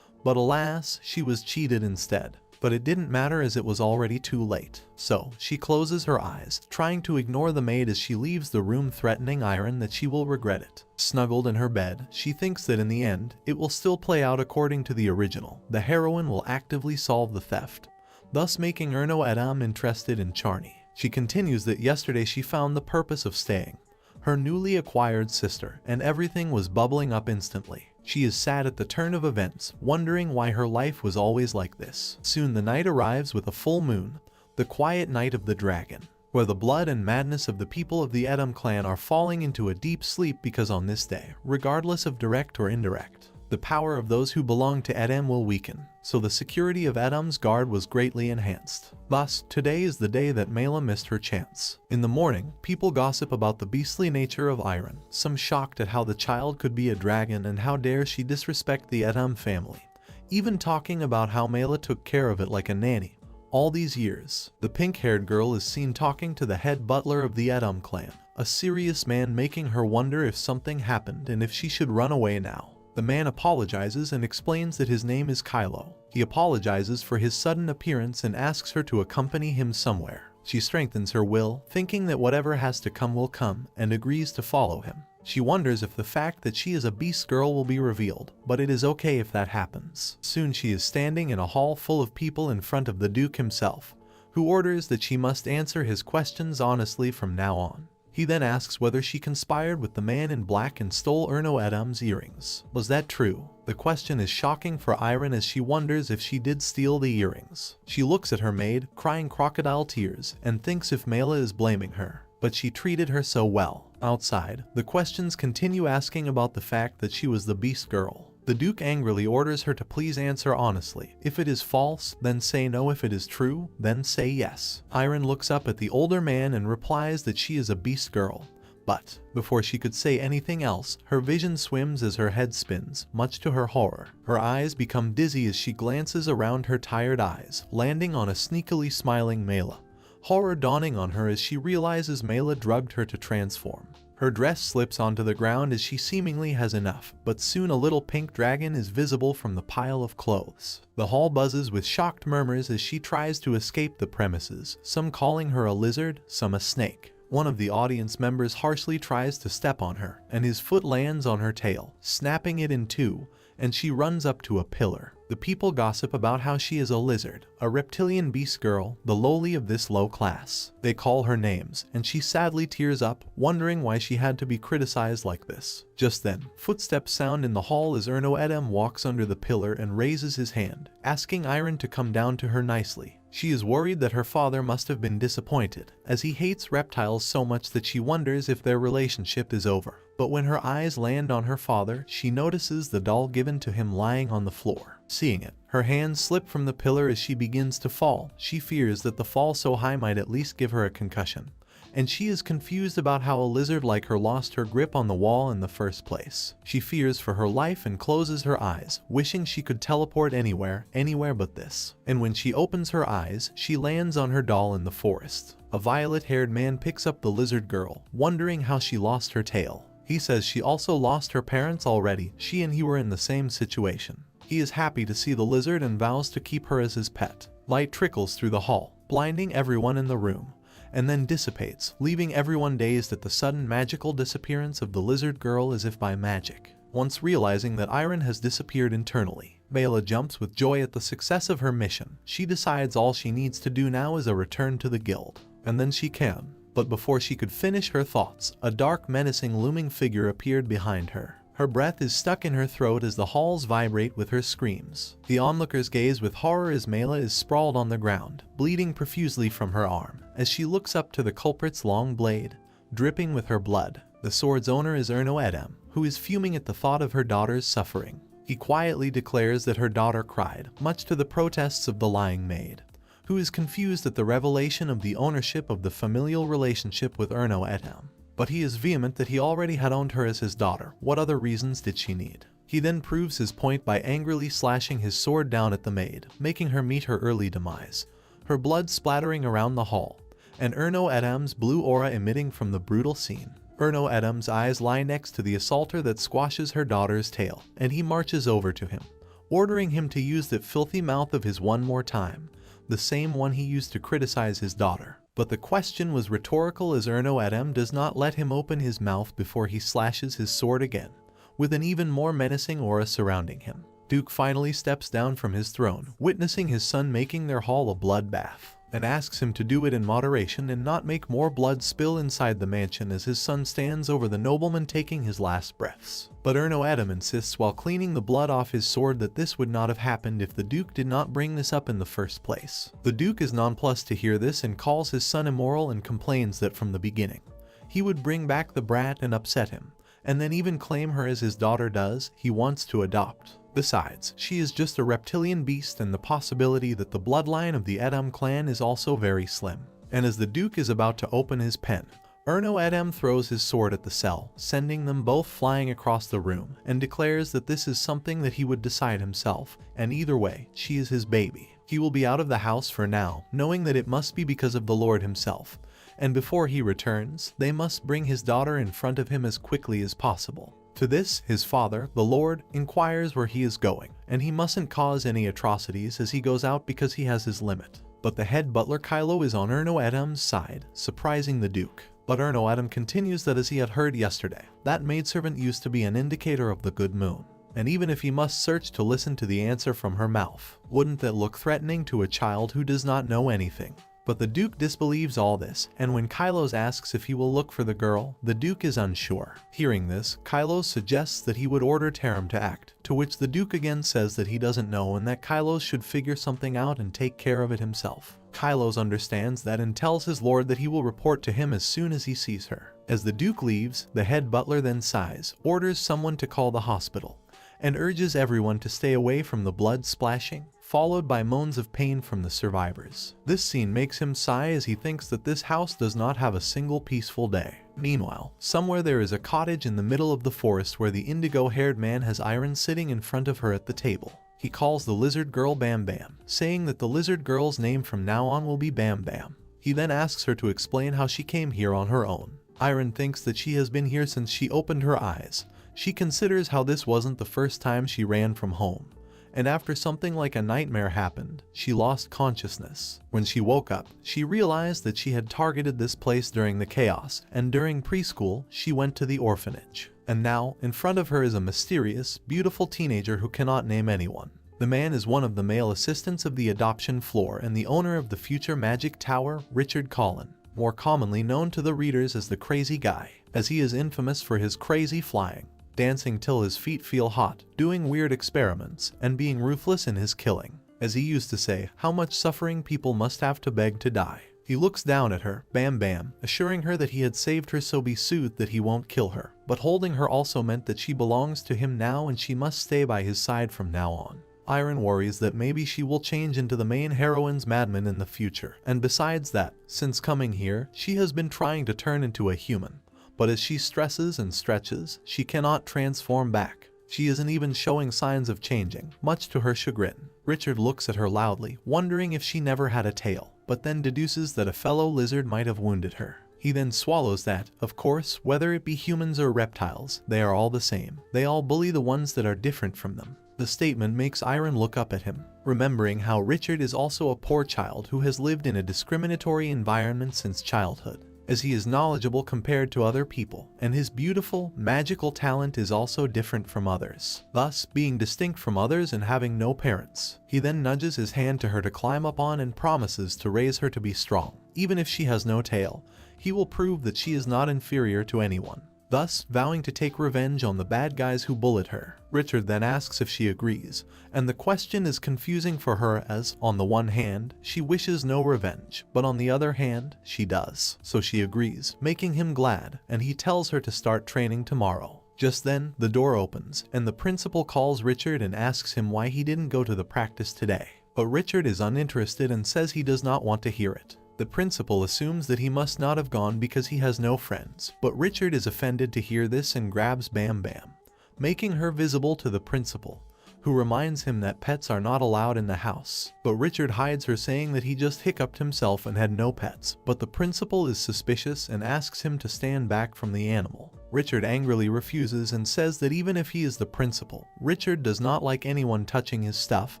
But alas, she was cheated instead. But it didn't matter as it was already too late. So, she closes her eyes, trying to ignore the maid as she leaves the room, threatening Iron that she will regret it. Snuggled in her bed, she thinks that in the end, it will still play out according to the original. The heroine will actively solve the theft, thus making Erno Edam interested in Charney. She continues that yesterday she found the purpose of staying, her newly acquired sister, and everything was bubbling up instantly. She is sad at the turn of events, wondering why her life was always like this. Soon the night arrives with a full moon, the quiet night of the dragon, where the blood and madness of the people of the Edam clan are falling into a deep sleep, because on this day, regardless of direct or indirect, the power of those who belong to Edam will weaken, so the security of Edam's guard was greatly enhanced. Thus, today is the day that Mela missed her chance. In the morning, people gossip about the beastly nature of Iron, some shocked at how the child could be a dragon and how dare she disrespect the Edam family, even talking about how Mela took care of it like a nanny all these years. The pink-haired girl is seen talking to the head butler of the Edam clan, a serious man, making her wonder if something happened and if she should run away now. The man apologizes and explains that his name is Kylo. He apologizes for his sudden appearance and asks her to accompany him somewhere. She strengthens her will, thinking that whatever has to come will come, and agrees to follow him. She wonders if the fact that she is a beast girl will be revealed, but it is okay if that happens. Soon she is standing in a hall full of people in front of the Duke himself, who orders that she must answer his questions honestly from now on. He then asks whether she conspired with the man in black and stole Erno Edam's earrings. Was that true? The question is shocking for Iron as she wonders if she did steal the earrings. She looks at her maid, crying crocodile tears, and thinks if Mela is blaming her. But she treated her so well. Outside, the questions continue, asking about the fact that she was the beast girl. The Duke angrily orders her to please answer honestly. If it is false, then say no. If it is true, then say yes. Iron looks up at the older man and replies that she is a beast girl. But, before she could say anything else, her vision swims as her head spins, much to her horror. Her eyes become dizzy as she glances around her tired eyes, landing on a sneakily smiling Mela. Horror dawning on her as she realizes Mela drugged her to transform. Her dress slips onto the ground as she seemingly has enough, but soon a little pink dragon is visible from the pile of clothes. The hall buzzes with shocked murmurs as she tries to escape the premises, some calling her a lizard, some a snake. One of the audience members harshly tries to step on her, and his foot lands on her tail, snapping it in two, and she runs up to a pillar. The people gossip about how she is a lizard, a reptilian beast girl, the lowly of this low class. They call her names, and she sadly tears up, wondering why she had to be criticized like this. Just then, footsteps sound in the hall as Erno Edam walks under the pillar and raises his hand, asking Iron to come down to her nicely. She is worried that her father must have been disappointed, as he hates reptiles so much that she wonders if their relationship is over. But when her eyes land on her father, she notices the doll given to him lying on the floor. Seeing it, her hands slip from the pillar as she begins to fall. She fears that the fall so high might at least give her a concussion, and she is confused about how a lizard like her lost her grip on the wall in the first place. She fears for her life and closes her eyes, wishing she could teleport anywhere but this. And when she opens her eyes, she lands on her doll in the forest. A violet-haired man picks up the lizard girl, wondering how she lost her tail. He says she also lost her parents already. She and he were in the same situation. He is happy to see the lizard and vows to keep her as his pet. Light trickles through the hall, blinding everyone in the room, and then dissipates, leaving everyone dazed at the sudden magical disappearance of the lizard girl as if by magic. Once realizing that Iron has disappeared internally, Mela jumps with joy at the success of her mission. She decides all she needs to do now is a return to the guild, and then she can. But before she could finish her thoughts, a dark, menacing, looming figure appeared behind her. Her breath is stuck in her throat as the halls vibrate with her screams. The onlookers gaze with horror as Mela is sprawled on the ground, bleeding profusely from her arm. As she looks up to the culprit's long blade, dripping with her blood, the sword's owner is Erno Edam, who is fuming at the thought of her daughter's suffering. He quietly declares that her daughter cried, much to the protests of the lying maid, who is confused at the revelation of the ownership of the familial relationship with Erno Edam. But he is vehement that he already had owned her as his daughter. What other reasons did she need? He then proves his point by angrily slashing his sword down at the maid, making her meet her early demise, her blood splattering around the hall, and Erno Edam's blue aura emitting from the brutal scene. Erno Adam's eyes lie next to the assaulter that squashes her daughter's tail, and he marches over to him, ordering him to use that filthy mouth of his one more time, the same one he used to criticize his daughter. But the question was rhetorical, as Erno Adam does not let him open his mouth before he slashes his sword again, with an even more menacing aura surrounding him. Duke finally steps down from his throne, witnessing his son making their hall a bloodbath, and asks him to do it in moderation and not make more blood spill inside the mansion as his son stands over the nobleman taking his last breaths. But Erno Adam insists while cleaning the blood off his sword that this would not have happened if the Duke did not bring this up in the first place. The Duke is nonplussed to hear this and calls his son immoral and complains that from the beginning, he would bring back the brat and upset him, and then even claim her as his daughter does, he wants to adopt. Besides, she is just a reptilian beast, and the possibility that the bloodline of the Adam clan is also very slim. And as the Duke is about to open his pen, Erno Adam throws his sword at the cell, sending them both flying across the room, and declares that this is something that he would decide himself, and either way, she is his baby. He will be out of the house for now, knowing that it must be because of the Lord himself, and before he returns, they must bring his daughter in front of him as quickly as possible. To this, his father, the Lord, inquires where he is going, and he mustn't cause any atrocities as he goes out because he has his limit. But the head butler Kylo is on Erno Adam's side, surprising the Duke. But Erno Adam continues that as he had heard yesterday, that maidservant used to be an indicator of the good moon. And even if he must search to listen to the answer from her mouth, wouldn't that look threatening to a child who does not know anything? But the Duke disbelieves all this, and when Kylo asks if he will look for the girl, the Duke is unsure. Hearing this, Kylo suggests that he would order Tarim to act, to which the Duke again says that he doesn't know and that Kylo should figure something out and take care of it himself. Kylo understands that and tells his lord that he will report to him as soon as he sees her. As the Duke leaves, the head butler then sighs, orders someone to call the hospital, and urges everyone to stay away from the blood splashing, followed by moans of pain from the survivors. This scene makes him sigh as he thinks that this house does not have a single peaceful day. Meanwhile, somewhere there is a cottage in the middle of the forest where the indigo-haired man has Iron sitting in front of her at the table. He calls the lizard girl Bam Bam, saying that the lizard girl's name from now on will be Bam Bam. He then asks her to explain how she came here on her own. Iron thinks that she has been here since she opened her eyes. She considers how this wasn't the first time she ran from home, and after something like a nightmare happened, she lost consciousness. When she woke up, she realized that she had targeted this place during the chaos, and during preschool, she went to the orphanage. And now, in front of her is a mysterious, beautiful teenager who cannot name anyone. The man is one of the male assistants of the adoption floor and the owner of the future magic tower, Richard Collin, more commonly known to the readers as the Crazy Guy, as he is infamous for his crazy flying, dancing till his feet feel hot, doing weird experiments, and being ruthless in his killing. As he used to say, how much suffering people must have to beg to die. He looks down at her, Bam Bam, assuring her that he had saved her, so be soothed that he won't kill her. But holding her also meant that she belongs to him now and she must stay by his side from now on. Iron worries that maybe she will change into the main heroine's madman in the future. And besides that, since coming here, she has been trying to turn into a human. But as she stresses and stretches, she cannot transform back. She isn't even showing signs of changing, much to her chagrin. Richard looks at her loudly, wondering if she never had a tail, but then deduces that a fellow lizard might have wounded her. He then swallows that, of course, whether it be humans or reptiles, they are all the same. They all bully the ones that are different from them. The statement makes Iron look up at him, remembering how Richard is also a poor child who has lived in a discriminatory environment since childhood, as he is knowledgeable compared to other people, and his beautiful, magical talent is also different from others, thus being distinct from others and having no parents. He then nudges his hand to her to climb up on and promises to raise her to be strong. Even if she has no tail, he will prove that she is not inferior to anyone, thus vowing to take revenge on the bad guys who bullied her. Richard then asks if she agrees, and the question is confusing for her as, on the one hand, she wishes no revenge, but on the other hand, she does. So she agrees, making him glad, and he tells her to start training tomorrow. Just then, the door opens, and the principal calls Richard and asks him why he didn't go to the practice today. But Richard is uninterested and says he does not want to hear it. The principal assumes that he must not have gone because he has no friends, but Richard is offended to hear this and grabs Bam Bam, making her visible to the principal, who reminds him that pets are not allowed in the house. But Richard hides her, saying that he just hiccuped himself and had no pets. But the principal is suspicious and asks him to stand back from the animal. Richard angrily refuses and says that even if he is the principal, Richard does not like anyone touching his stuff,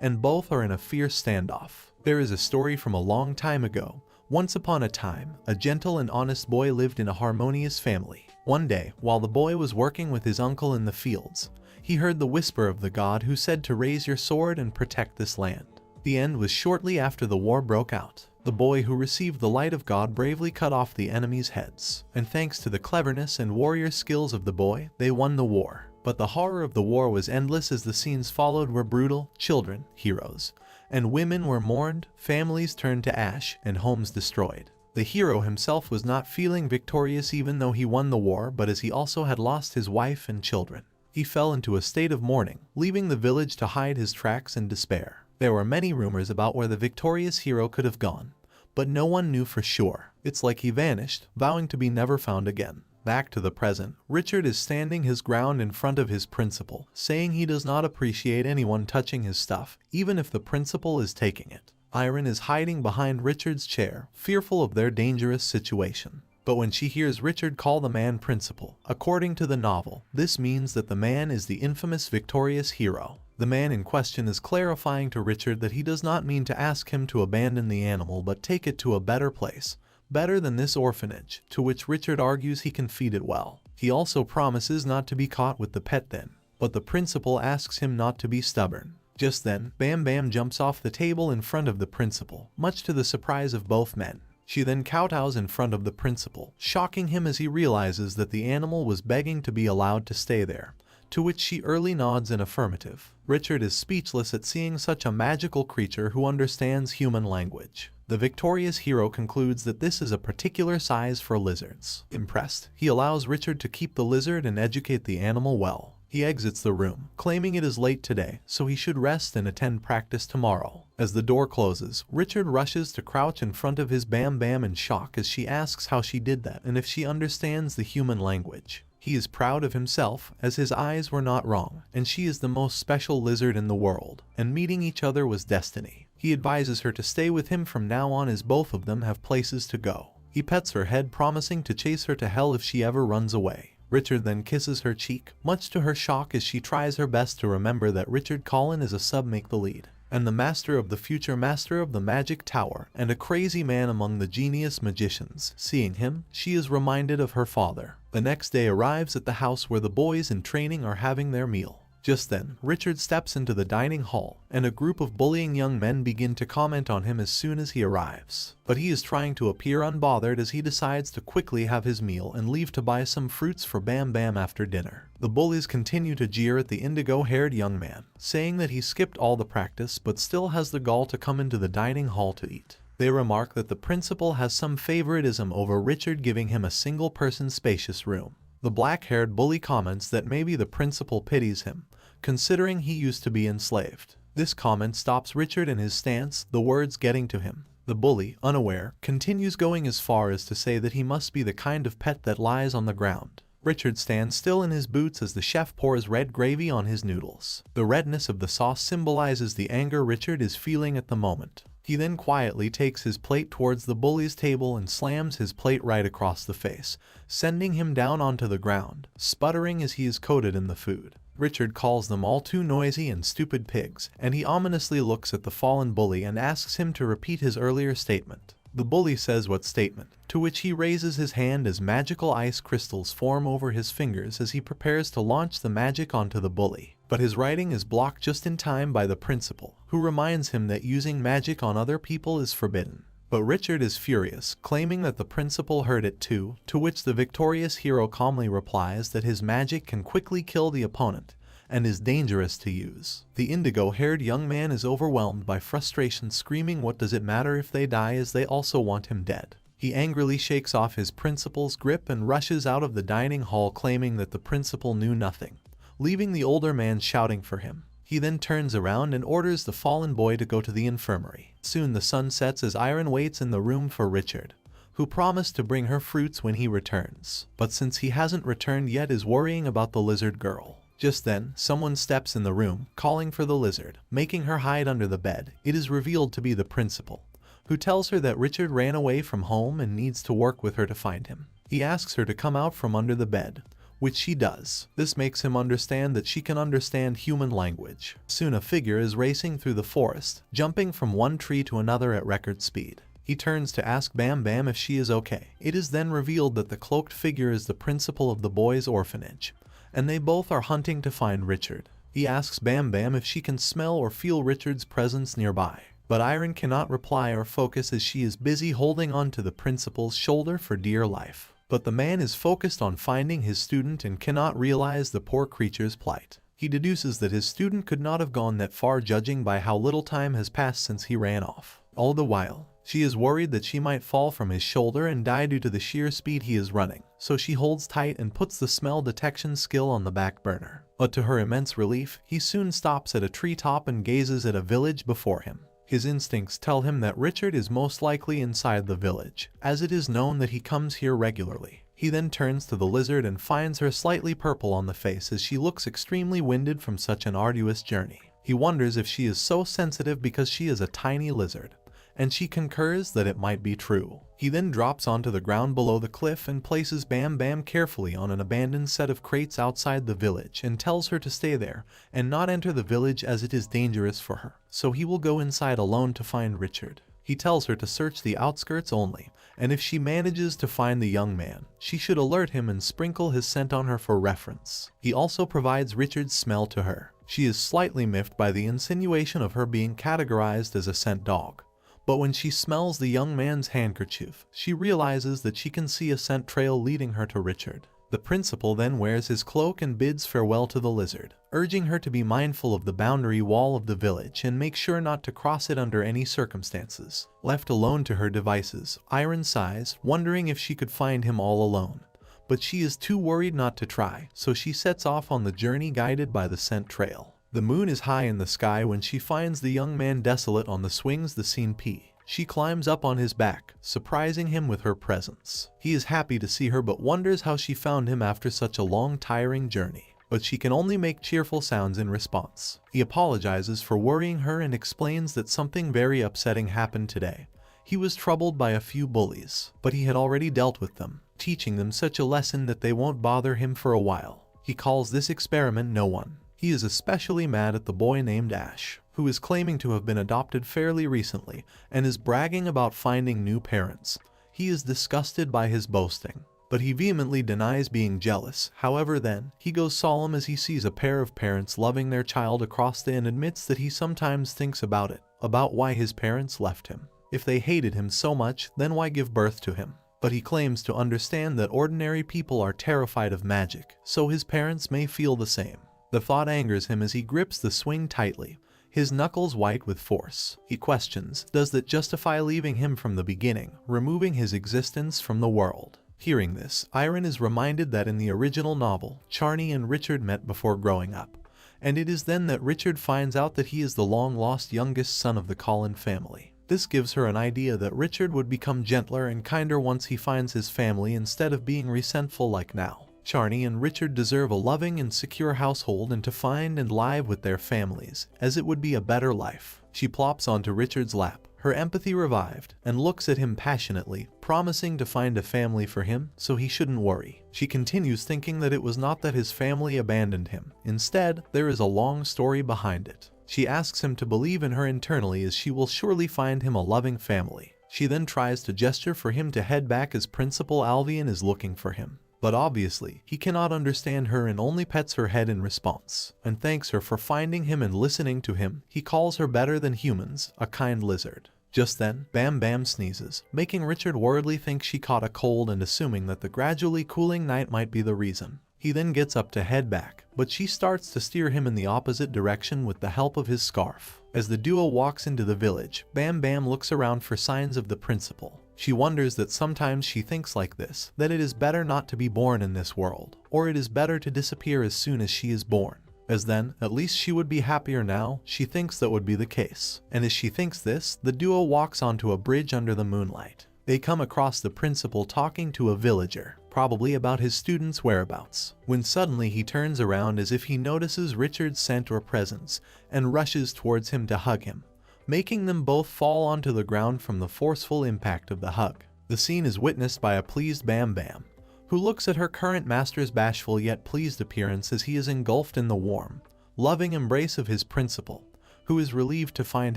and both are in a fierce standoff. There is a story from a long time ago. Once upon a time, a gentle and honest boy lived in a harmonious family. One day, while the boy was working with his uncle in the fields, he heard the whisper of the god who said to raise your sword and protect this land. The end was shortly after the war broke out. The boy who received the light of God bravely cut off the enemy's heads, and thanks to the cleverness and warrior skills of the boy, they won the war. But the horror of the war was endless, as the scenes followed were brutal. Children, heroes, and women were mourned, families turned to ash, and homes destroyed. The hero himself was not feeling victorious even though he won the war, but as he also had lost his wife and children, he fell into a state of mourning, leaving the village to hide his tracks in despair. There were many rumors about where the victorious hero could have gone, but no one knew for sure. It's like he vanished, vowing to be never found again. Back to the present, Richard is standing his ground in front of his principal, saying he does not appreciate anyone touching his stuff, even if the principal is taking it. Iron is hiding behind Richard's chair, fearful of their dangerous situation. But when she hears Richard call the man principal, according to the novel, this means that the man is the infamous victorious hero. The man in question is clarifying to Richard that he does not mean to ask him to abandon the animal but take it to a better place, better than this orphanage, to which Richard argues he can feed it well. He also promises not to be caught with the pet then, but the principal asks him not to be stubborn. Just then, Bam Bam jumps off the table in front of the principal, much to the surprise of both men. She then kowtows in front of the principal, shocking him as he realizes that the animal was begging to be allowed to stay there, to which she early nods in affirmative. Richard is speechless at seeing such a magical creature who understands human language. The victorious hero concludes that this is a particular size for lizards. Impressed, he allows Richard to keep the lizard and educate the animal well. He exits the room, claiming it is late today, so he should rest and attend practice tomorrow. As the door closes, Richard rushes to crouch in front of his Bam Bam in shock as she asks how she did that and if she understands the human language. He is proud of himself, as his eyes were not wrong, and she is the most special lizard in the world, and meeting each other was destiny. He advises her to stay with him from now on as both of them have places to go. He pets her head, promising to chase her to hell if she ever runs away. Richard then kisses her cheek, much to her shock as she tries her best to remember that Richard Collin is a sub-make-the-lead, and the master of the future master of the magic tower, and a crazy man among the genius magicians. Seeing him, she is reminded of her father. The next day arrives at the house where the boys in training are having their meal. Just then, Richard steps into the dining hall, and a group of bullying young men begin to comment on him as soon as he arrives. But he is trying to appear unbothered as he decides to quickly have his meal and leave to buy some fruits for Bam Bam after dinner. The bullies continue to jeer at the indigo-haired young man, saying that he skipped all the practice but still has the gall to come into the dining hall to eat. They remark that the principal has some favoritism over Richard, giving him a single-person spacious room. The black-haired bully comments that maybe the principal pities him, considering he used to be enslaved. This comment stops Richard in his stance, the words getting to him. The bully, unaware, continues going as far as to say that he must be the kind of pet that lies on the ground. Richard stands still in his boots as the chef pours red gravy on his noodles. The redness of the sauce symbolizes the anger Richard is feeling at the moment. He then quietly takes his plate towards the bully's table and slams his plate right across the face, sending him down onto the ground, sputtering as he is coated in the food. Richard calls them all too noisy and stupid pigs, and he ominously looks at the fallen bully and asks him to repeat his earlier statement. The bully says what statement, to which he raises his hand as magical ice crystals form over his fingers as he prepares to launch the magic onto the bully. But his writing is blocked just in time by the principal, who reminds him that using magic on other people is forbidden. But Richard is furious, claiming that the principal heard it too, to which the victorious hero calmly replies that his magic can quickly kill the opponent, and is dangerous to use. The indigo-haired young man is overwhelmed by frustration, screaming what does it matter if they die, as they also want him dead. He angrily shakes off his principal's grip and rushes out of the dining hall, claiming that the principal knew nothing, leaving the older man shouting for him. He then turns around and orders the fallen boy to go to the infirmary. Soon the sun sets as Iron waits in the room for Richard, who promised to bring her fruits when he returns. But since he hasn't returned yet, is worrying about the lizard girl. Just then, someone steps in the room, calling for the lizard, making her hide under the bed. It is revealed to be the principal, who tells her that Richard ran away from home and needs to work with her to find him. He asks her to come out from under the bed, which she does. This makes him understand that she can understand human language. Soon a figure is racing through the forest, jumping from one tree to another at record speed. He turns to ask Bam Bam if she is okay. It is then revealed that the cloaked figure is the principal of the boys' orphanage, and they both are hunting to find Richard. He asks Bam Bam if she can smell or feel Richard's presence nearby. But Iron cannot reply or focus as she is busy holding on to the principal's shoulder for dear life. But the man is focused on finding his student and cannot realize the poor creature's plight. He deduces that his student could not have gone that far, judging by how little time has passed since he ran off. All the while, she is worried that she might fall from his shoulder and die due to the sheer speed he is running, so she holds tight and puts the smell detection skill on the back burner. But to her immense relief, he soon stops at a treetop and gazes at a village before him. His instincts tell him that Richard is most likely inside the village, as it is known that he comes here regularly. He then turns to the lizard and finds her slightly purple on the face as she looks extremely winded from such an arduous journey. He wonders if she is so sensitive because she is a tiny lizard, and she concurs that it might be true. He then drops onto the ground below the cliff and places Bam Bam carefully on an abandoned set of crates outside the village and tells her to stay there and not enter the village as it is dangerous for her. So he will go inside alone to find Richard. He tells her to search the outskirts only, and if she manages to find the young man, she should alert him and sprinkle his scent on her for reference. He also provides Richard's smell to her. She is slightly miffed by the insinuation of her being categorized as a scent dog. But when she smells the young man's handkerchief, she realizes that she can see a scent trail leading her to Richard. The principal then wears his cloak and bids farewell to the lizard, urging her to be mindful of the boundary wall of the village and make sure not to cross it under any circumstances. Left alone to her devices, Iron sighs, wondering if she could find him all alone. But she is too worried not to try, so she sets off on the journey guided by the scent trail. The moon is high in the sky when she finds the young man desolate on the swings the scene P. She climbs up on his back, surprising him with her presence. He is happy to see her but wonders how she found him after such a long, tiring journey. But she can only make cheerful sounds in response. He apologizes for worrying her and explains that something very upsetting happened today. He was troubled by a few bullies, but he had already dealt with them, teaching them such a lesson that they won't bother him for a while. He calls this experiment No One. He is especially mad at the boy named Ash, who is claiming to have been adopted fairly recently and is bragging about finding new parents. He is disgusted by his boasting, but he vehemently denies being jealous. However, then, he goes solemn as he sees a pair of parents loving their child across the and admits that he sometimes thinks about why his parents left him. If they hated him so much, then why give birth to him? But he claims to understand that ordinary people are terrified of magic, so his parents may feel the same. The thought angers him as he grips the swing tightly, his knuckles white with force. He questions, does that justify leaving him from the beginning, removing his existence from the world? Hearing this, Iron is reminded that in the original novel, Charney and Richard met before growing up, and it is then that Richard finds out that he is the long-lost youngest son of the Collin family. This gives her an idea that Richard would become gentler and kinder once he finds his family instead of being resentful like now. Charney and Richard deserve a loving and secure household and to find and live with their families, as it would be a better life. She plops onto Richard's lap, her empathy revived, and looks at him passionately, promising to find a family for him so he shouldn't worry. She continues thinking that it was not that his family abandoned him. Instead, there is a long story behind it. She asks him to believe in her internally as she will surely find him a loving family. She then tries to gesture for him to head back as Principal Alvian is looking for him. But obviously, he cannot understand her and only pets her head in response, and thanks her for finding him and listening to him. He calls her better than humans, a kind lizard. Just then, Bam Bam sneezes, making Richard worriedly think she caught a cold and assuming that the gradually cooling night might be the reason. He then gets up to head back, but she starts to steer him in the opposite direction with the help of his scarf. As the duo walks into the village, Bam Bam looks around for signs of the principal. She wonders that sometimes she thinks like this, that it is better not to be born in this world, or it is better to disappear as soon as she is born. As then, at least she would be happier now, she thinks that would be the case. And as she thinks this, the duo walks onto a bridge under the moonlight. They come across the principal talking to a villager, probably about his students' whereabouts, when suddenly he turns around as if he notices Richard's scent or presence and rushes towards him to hug him, making them both fall onto the ground from the forceful impact of the hug. The scene is witnessed by a pleased Bam Bam, who looks at her current master's bashful yet pleased appearance as he is engulfed in the warm, loving embrace of his principal, who is relieved to find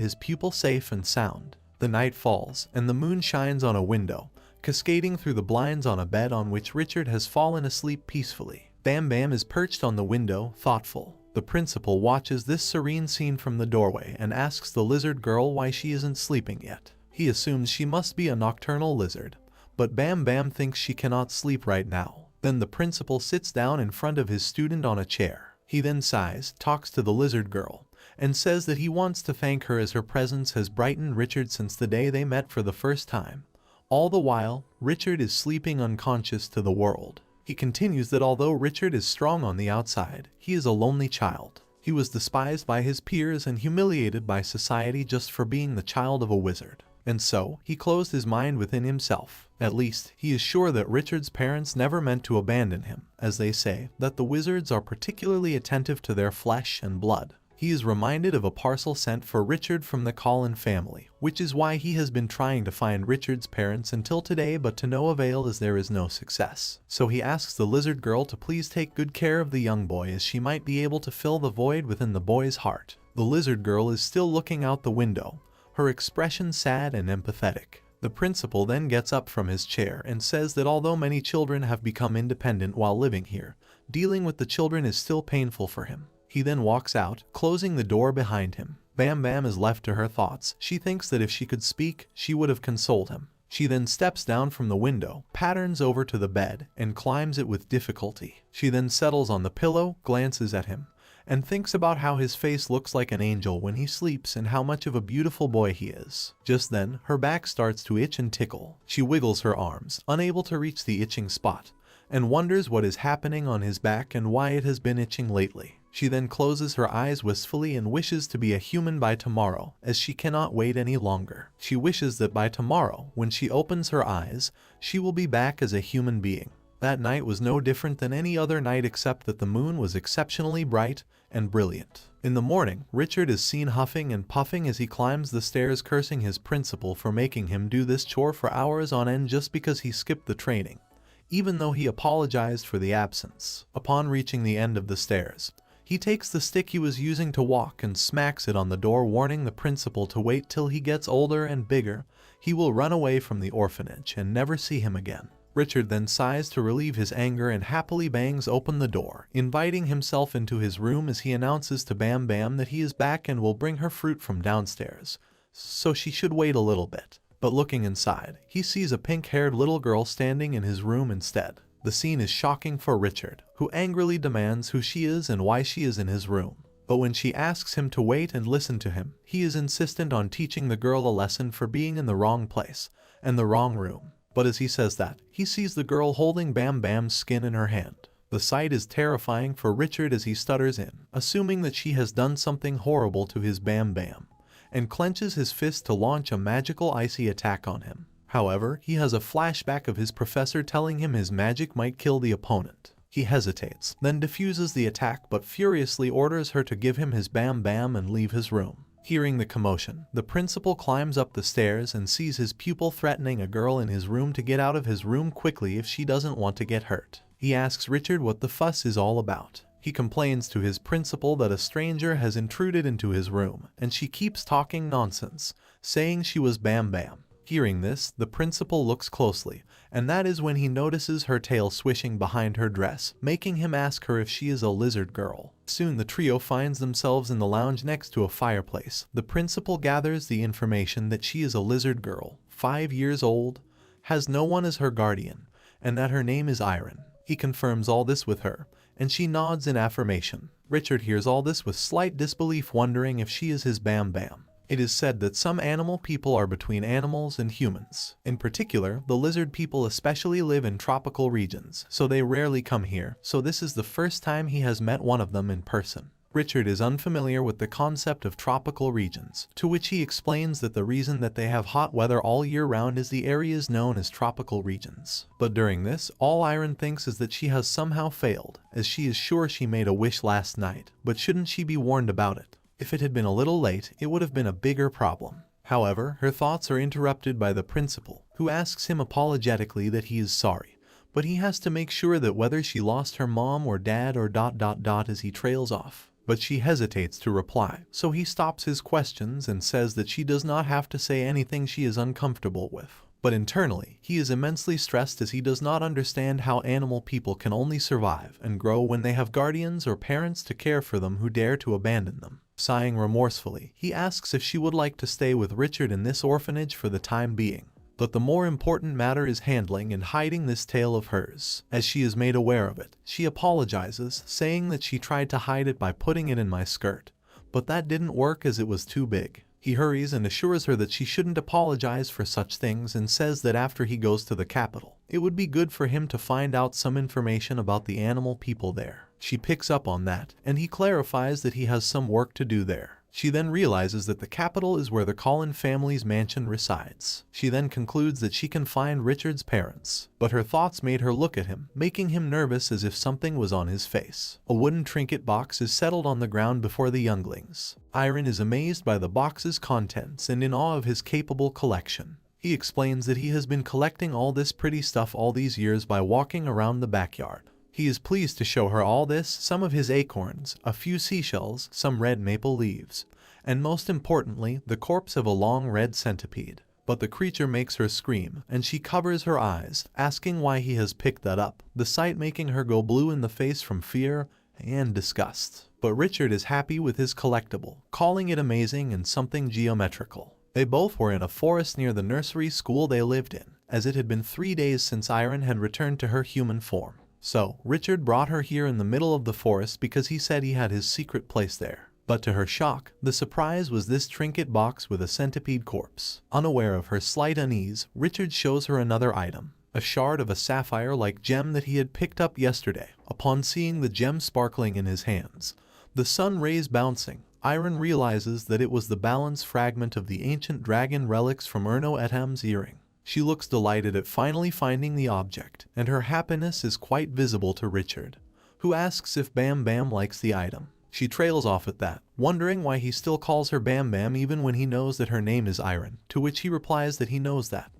his pupil safe and sound. The night falls, and the moon shines on a window, cascading through the blinds on a bed on which Richard has fallen asleep peacefully. Bam Bam is perched on the window, thoughtful. The principal watches this serene scene from the doorway and asks the lizard girl why she isn't sleeping yet. He assumes she must be a nocturnal lizard, but Bam Bam thinks she cannot sleep right now. Then the principal sits down in front of his student on a chair. He then sighs, talks to the lizard girl, and says that he wants to thank her as her presence has brightened Richard since the day they met for the first time. All the while, Richard is sleeping unconscious to the world. He continues that although Richard is strong on the outside, he is a lonely child. He was despised by his peers and humiliated by society just for being the child of a wizard. And so, he closed his mind within himself. At least, he is sure that Richard's parents never meant to abandon him, as they say that the wizards are particularly attentive to their flesh and blood. He is reminded of a parcel sent for Richard from the Collin family, which is why he has been trying to find Richard's parents until today, but to no avail as there is no success. So he asks the lizard girl to please take good care of the young boy, as she might be able to fill the void within the boy's heart. The lizard girl is still looking out the window, her expression sad and empathetic. The principal then gets up from his chair and says that although many children have become independent while living here, dealing with the children is still painful for him. He then walks out, closing the door behind him. Bam Bam is left to her thoughts. She thinks that if she could speak, she would have consoled him. She then steps down from the window, patterns over to the bed, and climbs it with difficulty. She then settles on the pillow, glances at him, and thinks about how his face looks like an angel when he sleeps and how much of a beautiful boy he is. Just then, her back starts to itch and tickle. She wiggles her arms, unable to reach the itching spot, and wonders what is happening on his back and why it has been itching lately. She then closes her eyes wistfully and wishes to be a human by tomorrow, as she cannot wait any longer. She wishes that by tomorrow, when she opens her eyes, she will be back as a human being. That night was no different than any other night except that the moon was exceptionally bright and brilliant. In the morning, Richard is seen huffing and puffing as he climbs the stairs, cursing his principal for making him do this chore for hours on end just because he skipped the training, even though he apologized for the absence. Upon reaching the end of the stairs, he takes the stick he was using to walk and smacks it on the door, warning the principal to wait till he gets older and bigger. He will run away from the orphanage and never see him again. Richard then sighs to relieve his anger and happily bangs open the door, inviting himself into his room as he announces to Bam Bam that he is back and will bring her fruit from downstairs, so she should wait a little bit. But looking inside, he sees a pink-haired little girl standing in his room instead. The scene is shocking for Richard, who angrily demands who she is and why she is in his room. But when she asks him to wait and listen to him, he is insistent on teaching the girl a lesson for being in the wrong place and the wrong room. But as he says that, he sees the girl holding Bam Bam's skin in her hand. The sight is terrifying for Richard as he stutters in, assuming that she has done something horrible to his Bam Bam, and clenches his fist to launch a magical icy attack on him. However, he has a flashback of his professor telling him his magic might kill the opponent. He hesitates, then defuses the attack but furiously orders her to give him his Bam Bam and leave his room. Hearing the commotion, the principal climbs up the stairs and sees his pupil threatening a girl in his room to get out of his room quickly if she doesn't want to get hurt. He asks Richard what the fuss is all about. He complains to his principal that a stranger has intruded into his room, and she keeps talking nonsense, saying she was Bam Bam. Hearing this, the principal looks closely, and that is when he notices her tail swishing behind her dress, making him ask her if she is a lizard girl. Soon the trio finds themselves in the lounge next to a fireplace. The principal gathers the information that she is a lizard girl, 5 years old, has no one as her guardian, and that her name is Iron. He confirms all this with her, and she nods in affirmation. Richard hears all this with slight disbelief, wondering if she is his Bam Bam. It is said that some animal people are between animals and humans. In particular, the lizard people especially live in tropical regions, so they rarely come here, so this is the first time he has met one of them in person. Richard is unfamiliar with the concept of tropical regions, to which he explains that the reason that they have hot weather all year round is the areas known as tropical regions. But during this, all Iron thinks is that she has somehow failed, as she is sure she made a wish last night, but shouldn't she be warned about it? If it had been a little late, it would have been a bigger problem. However, her thoughts are interrupted by the principal, who asks him apologetically that he is sorry, but he has to make sure that whether she lost her mom or dad or ... as he trails off. But she hesitates to reply, so he stops his questions and says that she does not have to say anything she is uncomfortable with. But internally, he is immensely stressed as he does not understand how animal people can only survive and grow when they have guardians or parents to care for them who dare to abandon them. Sighing remorsefully, he asks if she would like to stay with Richard in this orphanage for the time being. But the more important matter is handling and hiding this tale of hers. As she is made aware of it, she apologizes, saying that she tried to hide it by putting it in my skirt, but that didn't work as it was too big. He hurries and assures her that she shouldn't apologize for such things and says that after he goes to the capital, it would be good for him to find out some information about the animal people there. She picks up on that, and he clarifies that he has some work to do there. She then realizes that the capital is where the Collin family's mansion resides. She then concludes that she can find Richard's parents, but her thoughts made her look at him, making him nervous as if something was on his face. A wooden trinket box is settled on the ground before the younglings. Iron is amazed by the box's contents and in awe of his capable collection. He explains that he has been collecting all this pretty stuff all these years by walking around the backyard. He is pleased to show her all this, some of his acorns, a few seashells, some red maple leaves, and most importantly, the corpse of a long red centipede. But the creature makes her scream, and she covers her eyes, asking why he has picked that up, the sight making her go blue in the face from fear and disgust. But Richard is happy with his collectible, calling it amazing and something geometrical. They both were in a forest near the nursery school they lived in, as it had been 3 days since Iron had returned to her human form. So, Richard brought her here in the middle of the forest because he said he had his secret place there. But to her shock, the surprise was this trinket box with a centipede corpse. Unaware of her slight unease, Richard shows her another item, a shard of a sapphire-like gem that he had picked up yesterday. Upon seeing the gem sparkling in his hands, the sun rays bouncing, Iron realizes that it was the balance fragment of the ancient dragon relics from Erno Etham's earring. She looks delighted at finally finding the object, and her happiness is quite visible to Richard, who asks if Bam Bam likes the item. She trails off at that, wondering why he still calls her Bam Bam even when he knows that her name is Iron, to which he replies that he knows that.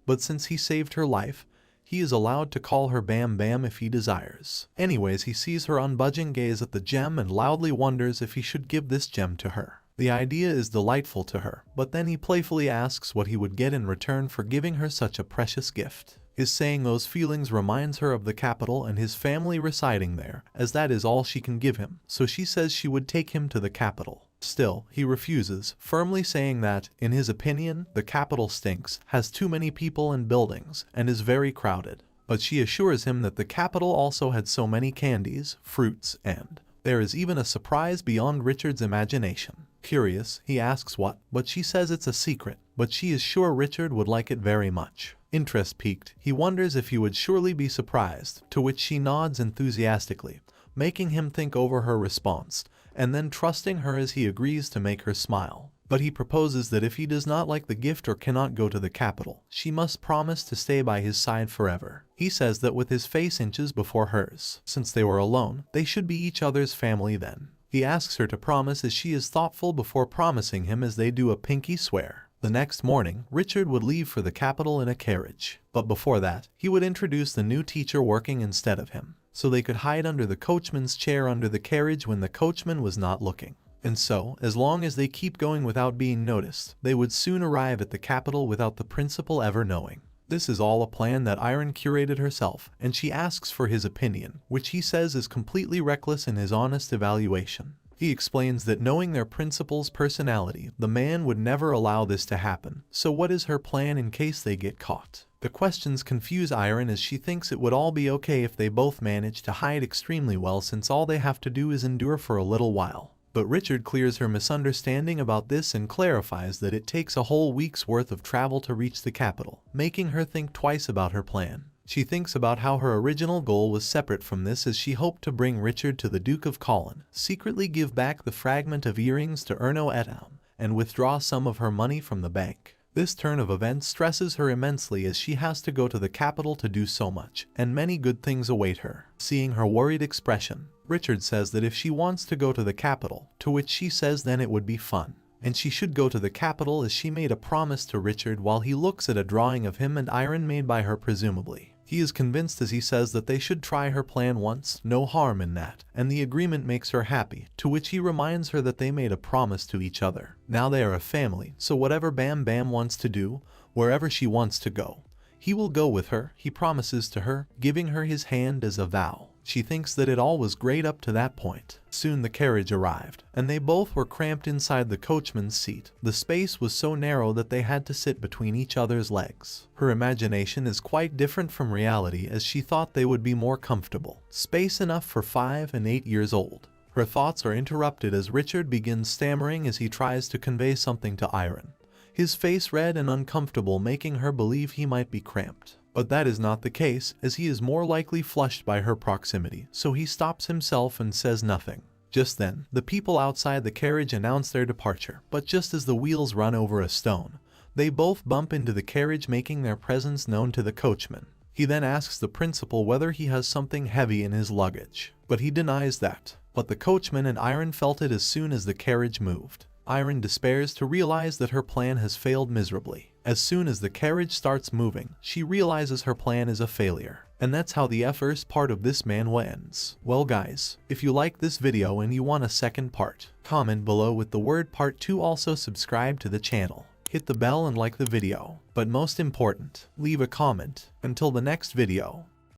But since he saved her life, he is allowed to call her Bam Bam if he desires. Anyways, he sees her unbudging gaze at the gem and loudly wonders if he should give this gem to her. The idea is delightful to her, but then he playfully asks what he would get in return for giving her such a precious gift. His saying those feelings reminds her of the capital and his family residing there, as that is all she can give him, so she says she would take him to the capital. Still, he refuses, firmly saying that, in his opinion, the capital stinks, has too many people and buildings, and is very crowded. But she assures him that the capital also had so many candies, fruits, and there is even a surprise beyond Richard's imagination. Curious, he asks what, but she says it's a secret, but she is sure Richard would like it very much. Interest piqued, he wonders if he would surely be surprised, to which she nods enthusiastically, making him think over her response, and then trusting her as he agrees to make her smile. But he proposes that if he does not like the gift or cannot go to the capital, she must promise to stay by his side forever. He says that with his face inches before hers, since they were alone, they should be each other's family then. He asks her to promise as she is thoughtful before promising him as they do a pinky swear. The next morning, Richard would leave for the capital in a carriage. But before that, he would introduce the new teacher working instead of him, so they could hide under the coachman's chair under the carriage when the coachman was not looking. And so, as long as they keep going without being noticed, they would soon arrive at the capital without the principal ever knowing. This is all a plan that Iron curated herself, and she asks for his opinion, which he says is completely reckless in his honest evaluation. He explains that knowing their principal's personality, the man would never allow this to happen, so what is her plan in case they get caught? The questions confuse Iron as she thinks it would all be okay if they both manage to hide extremely well since all they have to do is endure for a little while. But Richard clears her misunderstanding about this and clarifies that it takes a whole week's worth of travel to reach the capital, making her think twice about her plan. She thinks about how her original goal was separate from this, as she hoped to bring Richard to the Duke of Colin, secretly give back the fragment of earrings to Erno et al., and withdraw some of her money from the bank. This turn of events stresses her immensely, as she has to go to the capital to do so much, and many good things await her. Seeing her worried expression, Richard says that if she wants to go to the capital, to which she says then it would be fun, and she should go to the capital, as she made a promise to Richard while he looks at a drawing of him and Iron made by her presumably. He is convinced, as he says that they should try her plan once, no harm in that, and the agreement makes her happy, to which he reminds her that they made a promise to each other. Now they are a family, so whatever Bam Bam wants to do, wherever she wants to go, he will go with her, he promises to her, giving her his hand as a vow. She thinks that it all was great up to that point. Soon the carriage arrived, and they both were cramped inside the coachman's seat. The space was so narrow that they had to sit between each other's legs. Her imagination is quite different from reality, as she thought they would be more comfortable. Space enough for 5 and 8 years old. Her thoughts are interrupted as Richard begins stammering as he tries to convey something to Iron. His face red and uncomfortable, making her believe he might be cramped. But that is not the case, as he is more likely flushed by her proximity, so he stops himself and says nothing. Just then, the people outside the carriage announce their departure, but just as the wheels run over a stone, they both bump into the carriage, making their presence known to the coachman. He then asks the principal whether he has something heavy in his luggage, but he denies that. But the coachman and Iron felt it as soon as the carriage moved. Iron despairs to realize that her plan has failed miserably. As soon as the carriage starts moving, she realizes her plan is a failure. And that's how the first part of this manhwa ends. Well guys, if you like this video and you want a second part, comment below with the word part 2. Also subscribe to the channel, hit the bell and like the video. But most important, leave a comment. Until the next video.